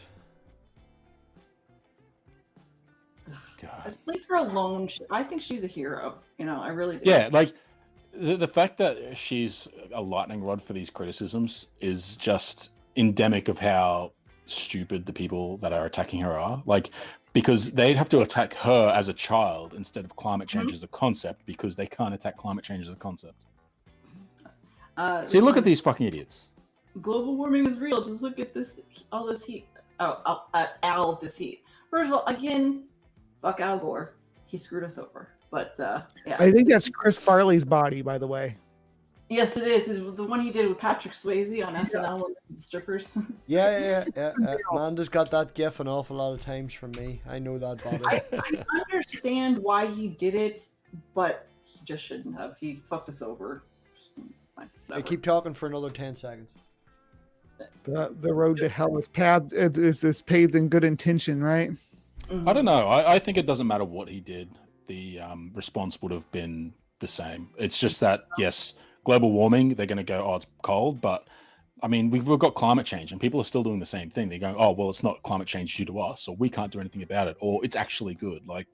God. Leave her alone. I think she's a hero. I really do. Yeah, like the fact that she's a lightning rod for these criticisms is just endemic of how stupid the people that are attacking her are. Like, because they'd have to attack her as a child instead of climate change as a concept, because they can't attack climate change as a concept. See, look at these fucking idiots. Global warming is real. Just look at all this heat. All of this heat. First of all, again, fuck Al Gore. He screwed us over. But yeah. I think that's Chris Farley's body, by the way. Yes, it is. It's the one he did with Patrick Swayze on SNL with the strippers. Yeah. Amanda's got that gif an awful lot of times from me. I know that body. I understand why he did it, but he just shouldn't have. He fucked us over. It's fine. I keep talking for another 10 seconds. The road to hell is paved in good intention, right? I don't know. I think it doesn't matter what he did. The response would have been the same. It's just that, yes, global warming, they're going to go, oh, it's cold. But, I mean, we've got climate change and people are still doing the same thing. They're going, oh, well, it's not climate change due to us, or we can't do anything about it, or it's actually good. Like,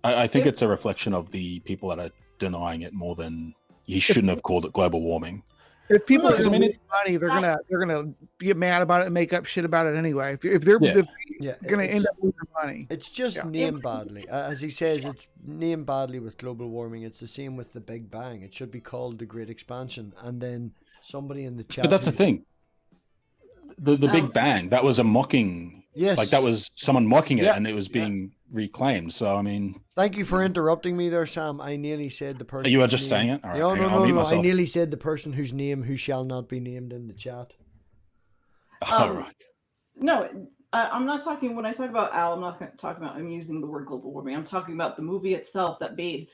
I think it's a reflection of the people that are denying it more than he shouldn't have called it global warming. If people lose money, they're gonna get mad about it and make up shit about it anyway. If they're gonna end up losing money, it's just named badly. As he says, it's named badly with global warming. It's the same with the Big Bang. It should be called the Great Expansion. And then somebody in the chat. But that's the thing. The Big Bang, that was a mocking. Yes. Like that was someone mocking it, and it was being reclaimed. So I mean, thank you for interrupting me there, Sam. I nearly said the person. You were just saying it. All right, no. I nearly said the person whose name who shall not be named in the chat. All right. No, I'm not talking. When I talk about Al, I'm not talking about. I'm using the word global warming. I'm talking about the movie itself that made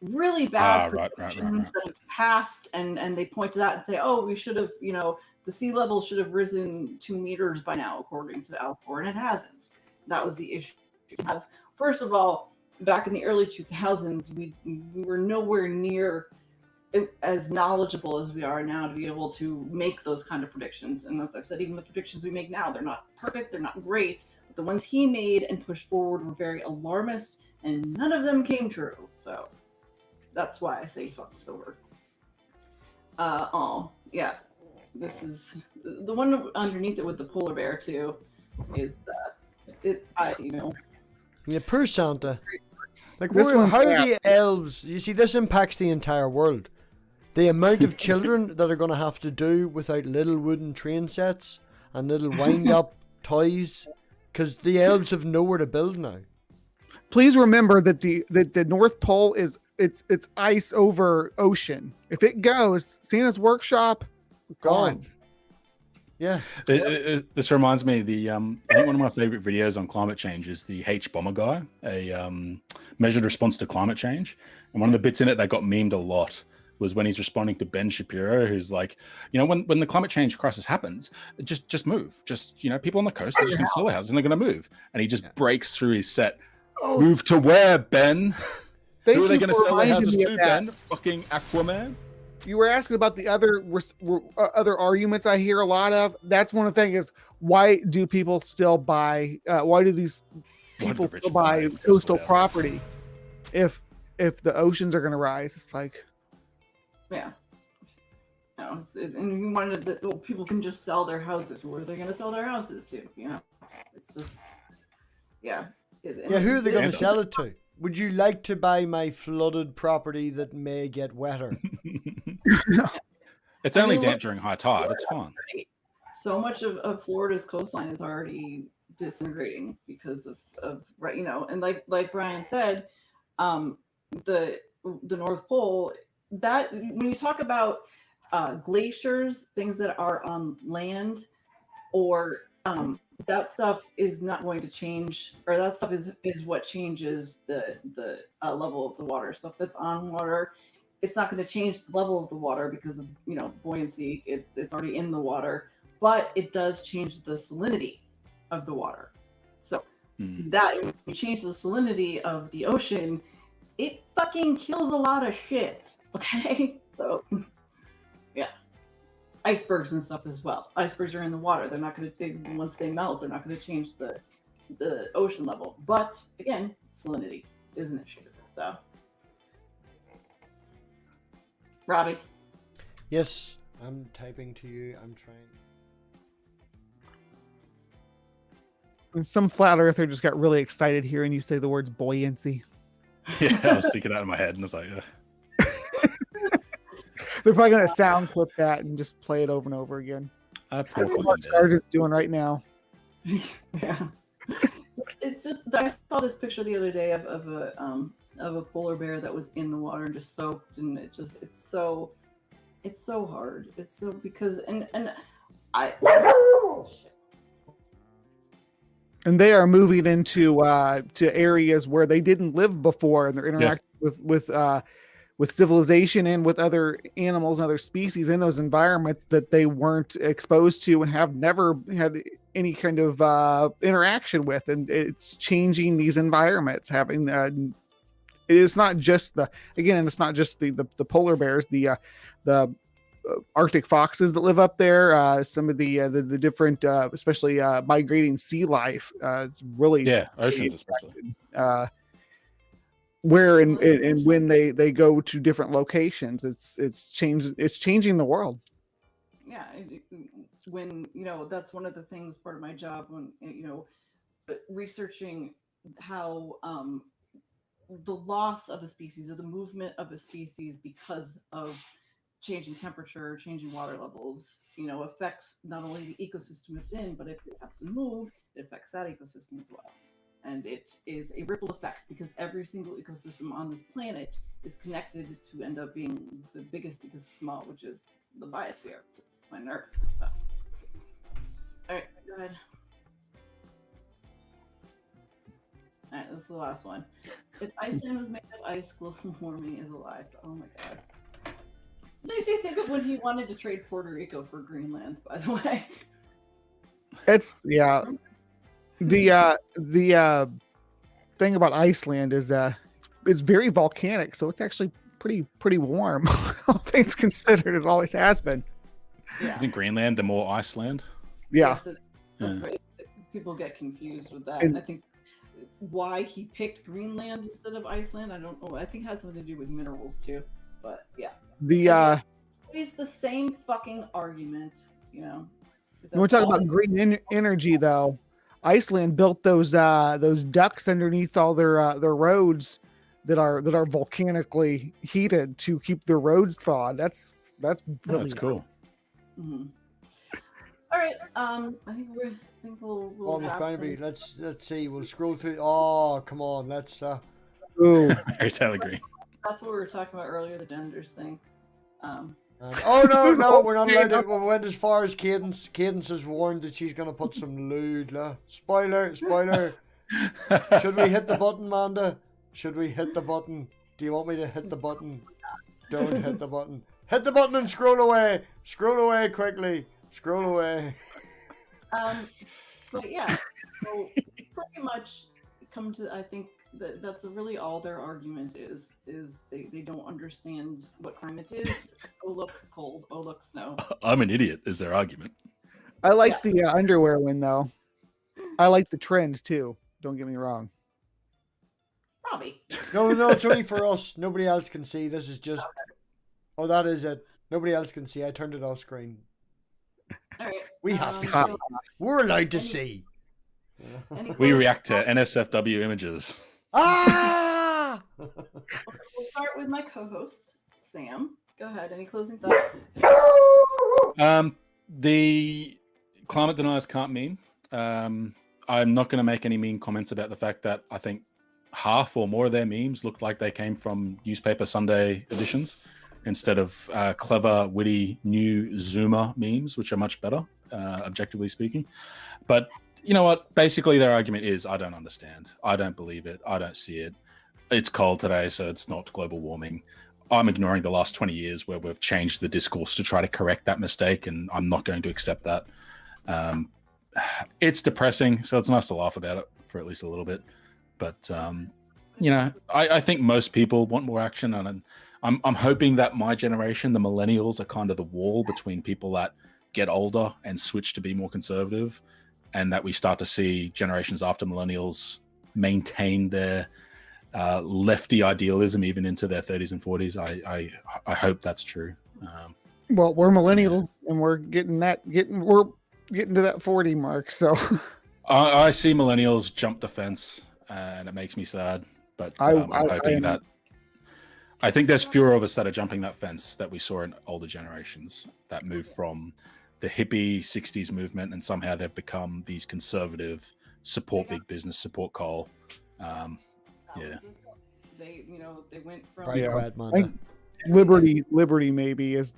really bad predictions that have passed, and they point to that and say, oh, we should have, the sea level should have risen 2 meters by now, according to Al Gore, and it hasn't. That was the issue. First of all, back in the early 2000s, we were nowhere near as knowledgeable as we are now to be able to make those kind of predictions. And as I've said, even the predictions we make now, they're not perfect, they're not great, but the ones he made and pushed forward were very alarmist, and none of them came true. So that's why I say fuck us over. Yeah. This is the one underneath it with the polar bear too. Is Yeah, poor Santa. Like, This one's how are apt. the elves? You see, this impacts the entire world. The amount of children that are going to have to do without little wooden train sets and little wind-up toys, because the elves have nowhere to build now. Please remember that the North Pole is it's ice over ocean. If it goes, Santa's workshop gone. Yeah. This reminds me, I think one of my favorite videos on climate change is the H Bomber guy, a measured response to climate change. And one of the bits in it that got memed a lot was when he's responding to Ben Shapiro, who's like, when the climate change crisis happens, just move. Just, people on the coast, they're just going to sell their houses and they're going to move. And he just breaks through his set. Oh. Move to where, Ben? Who are they going to sell their houses to, Ben? Fucking Aquaman? You were asking about the other arguments I hear a lot of. That's one of the things is, why do people still buy? Why do these people still buy coastal property if the oceans are going to rise? It's like, yeah. And you wanted that people can just sell their houses. Where are they going to sell their houses to? It's just, yeah. Who are they going to sell it to? Would you like to buy my flooded property that may get wetter? It's only damp during high tide. It's fine. So much of Florida's coastline is already disintegrating because of right, and like Brian said, the North Pole. That when you talk about glaciers, things that are on land, or that stuff is not going to change, or that stuff is what changes the level of the water. Stuff that's on water, it's not going to change the level of the water because of buoyancy. It's already in the water, but it does change the salinity of the water. So that when you change the salinity of the ocean, it fucking kills a lot of shit. Okay, so yeah. Icebergs and stuff as well. Icebergs are in the water. They're not going to, once they melt, they're not going to change the ocean level. But again, salinity is an issue. So, Robbie. Yes, I'm typing to you. I'm trying. And some flat earther just got really excited hearing you say the words buoyancy. Yeah, I was thinking that in my head, and I was like, They're probably going to sound clip that and just play it over and over again. That's what Sergeant's doing right now. Yeah. It's just, I saw this picture the other day of a polar bear that was in the water and just soaked, and it's so hard. It's so, because, and they are moving into to areas where they didn't live before, and they're interacting with civilization and with other animals and other species in those environments that they weren't exposed to and have never had any kind of interaction with. And it's changing these environments, having it's not just it's not just the polar bears, the Arctic foxes that live up there, some of the different especially migrating sea life. It's really oceans especially. Where and when they go to different locations, it's changing the world. Yeah, when that's one of the things, part of my job, when researching how the loss of a species or the movement of a species because of changing temperature, changing water levels, affects not only the ecosystem it's in, but if it has to move, it affects that ecosystem as well. And it is a ripple effect because every single ecosystem on this planet is connected to end up being the biggest ecosystem, which is the biosphere, planet Earth. So, all right, go ahead. All right, this is the last one. If Iceland was made of ice, global warming is alive. Oh my god. This makes me think of when he wanted to trade Puerto Rico for Greenland, by the way. It's, yeah. The thing about Iceland is it's very volcanic, so it's actually pretty warm. All things considered, it always has been. Yeah. Isn't Greenland the more Iceland? Yeah. Yes, that's right. People get confused with that. And I think why he picked Greenland instead of Iceland, I don't know. I think it has something to do with minerals too. But yeah. It's the same fucking argument, When we talk about green energy, though, Iceland built those ducts underneath all their roads that are volcanically heated to keep the roads thawed. That's really That's cool. Mm-hmm. All right. I think we'll Almost wrap going to be. things- Let's see. We'll scroll through. Oh, come on. Let's. Ooh. Very totally agree. That's what we were talking about earlier, the genders thing. Oh no, we're not allowed to. We went as far as Cadence. Cadence has warned that she's gonna put some lewd. Spoiler. Should we hit the button, Manda? Should we hit the button? Do you want me to hit the button? Don't hit the button. Hit the button and scroll away. Scroll away quickly. Scroll away. But yeah, so pretty much come to, I think that's really all their argument is they don't understand what climate is. Oh, look, cold. Oh, look, snow. I'm an idiot is their argument. I like the underwear one though. I like the trend too. Don't get me wrong. Robbie. No, it's only for us. Nobody else can see. This is just. Oh, that is it. Nobody else can see. I turned it off screen. All right. We have to see. So We're allowed to see. We react to NSFW images. Ah! we'll start with my co-host, Sam. Go ahead. Any closing thoughts? The climate deniers can't meme. I'm not going to make any mean comments about the fact that I think half or more of their memes looked like they came from newspaper Sunday editions instead of clever, witty, new Zoomer memes, which are much better, objectively speaking. But you know what? Basically, their argument is, I don't understand. I don't believe it. I don't see it. It's cold today, so it's not global warming. I'm ignoring the last 20 years where we've changed the discourse to try to correct that mistake, and I'm not going to accept that. It's depressing, so it's nice to laugh about it for at least a little bit. But, I think most people want more action, and I'm hoping that my generation, the millennials, are kind of the wall between people that get older and switch to be more conservative, and that we start to see generations after millennials maintain their lefty idealism even into their 30s and 40s. I hope that's true. Well, we're millennials and we're getting to that 40 mark. So I see millennials jump the fence, and it makes me sad. But I'm hoping that I think there's fewer of us that are jumping that fence that we saw in older generations that moved from the hippie 60s movement, and somehow they've become these conservative support big business, support coal. Yeah. They went from Very quiet, I man. think liberty maybe is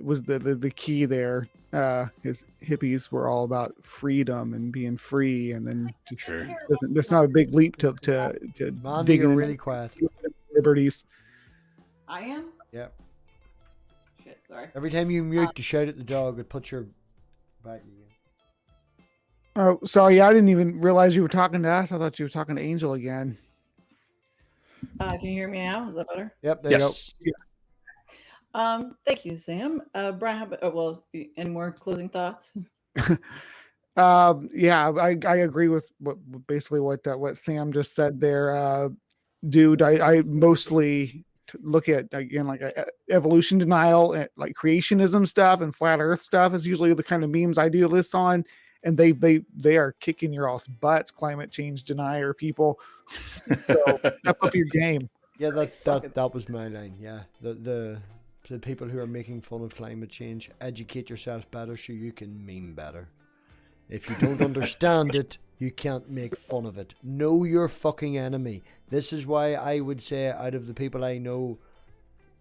was the key there. Because hippies were all about freedom and being free, and then Sure. that's not a big leap to Mandy, dig you're in really quiet. liberties. I am? Yeah. Shit, sorry. Every time you mute to shout at the dog, it puts your back again. Oh, sorry, I didn't even realize you were talking to us. I thought you were talking to Angel again. Can you hear me now? Is that better? Yep, there Yes. you Thank you, Sam. Brian, any more closing thoughts? Yeah, I agree with what Sam just said there, dude. I mostly look at, again, like evolution denial, like creationism stuff and flat Earth stuff is usually the kind of memes I do lists on, and they are kicking your all's butts. Climate change denier people. So step up your game. Yeah, that was my line. Yeah, the people who are making fun of climate change, educate yourselves better so you can meme better. If you don't understand it, you can't make fun of it. Know your fucking enemy. This is why I would say, out of the people I know,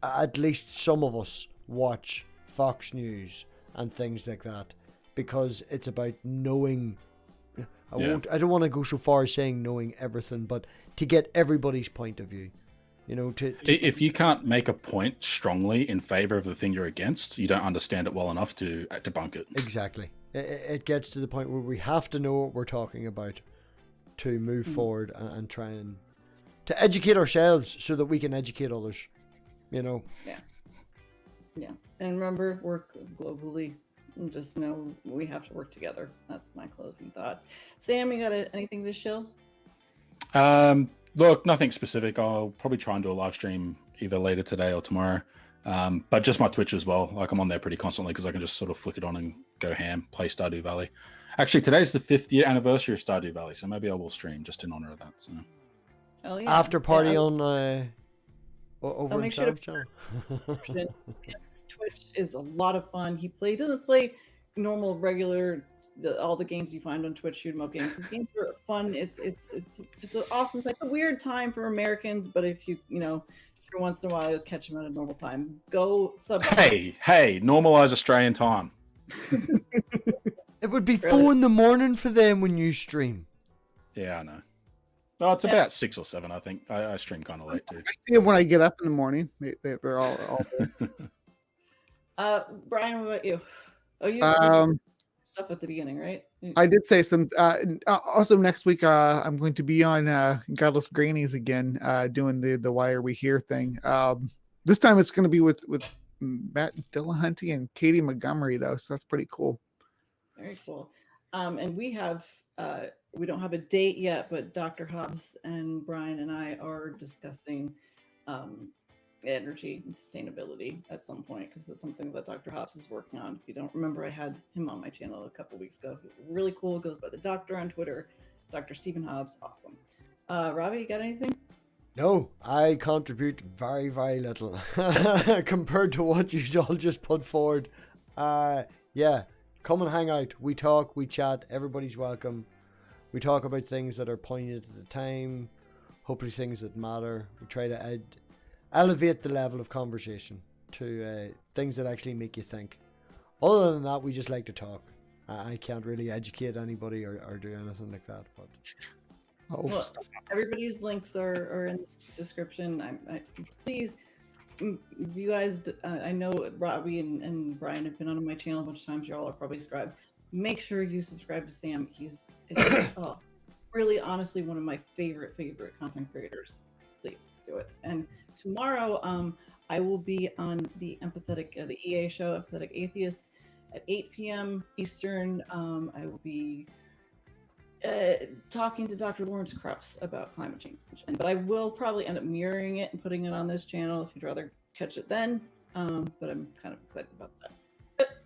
at least some of us watch Fox News and things like that, because it's about knowing. I don't want to go so far as saying knowing everything, but to get everybody's point of view. If you can't make a point strongly in favor of the thing you're against, you don't understand it well enough to debunk it. Exactly. It gets to the point where we have to know what we're talking about to move forward and try and to educate ourselves so that we can educate others. Yeah. And remember, work globally. And just know we have to work together. That's my closing thought. Sam, you got anything to shill? Look, nothing specific. I'll probably try and do a live stream either later today or tomorrow. But just my Twitch as well. Like, I'm on there pretty constantly because I can just sort of flick it on and go ham, play Stardew Valley. Actually, today's the 5th year anniversary of Stardew Valley, so maybe I will stream just in honor of that. So. Hell yeah. After party Yeah, on over I'll in make sure to Sam's channel. Sam's Twitch is a lot of fun. He doesn't play normal, regular, all the games you find on Twitch, shoot 'em up games. His games are fun. It's an awesome. It's a weird time for Americans, but if you every once in a while you'll catch him at a normal time. Go sub. Hey, normalize Australian time. It would be Really? 4 in the morning for them when you stream. Yeah, I know. Oh, it's about 6 or 7, I think. I stream kind of late too. I see them when I get up in the morning. They're all Brian, what about you? Oh, you did stuff at the beginning, right? I did say some. Also, next week I'm going to be on Godless Grannies again, doing the Why Are We Here thing. This time it's going to be with Matt Dillahunty and Katie Montgomery, though, so that's pretty cool. Very cool. And we have we don't have a date yet, but Dr. Hobbs and Brian and I are discussing energy and sustainability at some point, because it's something that Dr. Hobbs is working on. If you don't remember, I had him on my channel a couple weeks ago. He's really cool. Goes by the Doctor on Twitter. Dr. Stephen Hobbs. Awesome. Robbie, you got anything? No, I contribute very, very little compared to what you all just put forward. Yeah, come and hang out. We talk, we chat. Everybody's welcome. We talk about things that are poignant at the time, hopefully things that matter. We try to elevate the level of conversation to things that actually make you think. Other than that, we just like to talk. I can't really educate anybody or do anything like that. But Well, everybody's links are in the description. Please, if you guys, I know Robbie and Brian have been on my channel a bunch of times. You all are probably subscribed. Make sure you subscribe to Sam. It's really, honestly, one of my favorite content creators. Please do it. And tomorrow, I will be on the the EA show, Empathetic Atheist, at 8 p.m. Eastern. I will be talking to Dr. Lawrence Krauss about climate change. But I will probably end up mirroring it and putting it on this channel if you'd rather catch it then. But I'm kind of excited about that.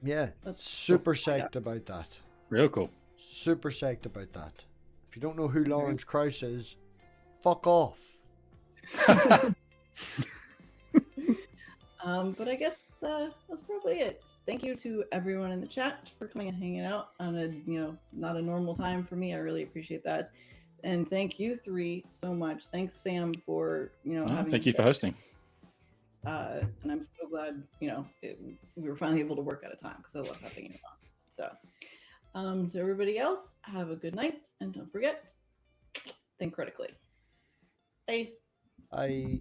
yeah, That's super psyched about that. Real cool. Super psyched about that. If you don't know who Lawrence Krauss is, fuck off. But I guess that's probably it. Thank you to everyone in the chat for coming and hanging out on a not a normal time for me. I really appreciate that, and thank you three so much. Thanks Sam for having. Thank you for hosting. And I'm so glad we were finally able to work at a time, because I love having you on. So everybody else, have a good night, and don't forget, think critically. Bye. I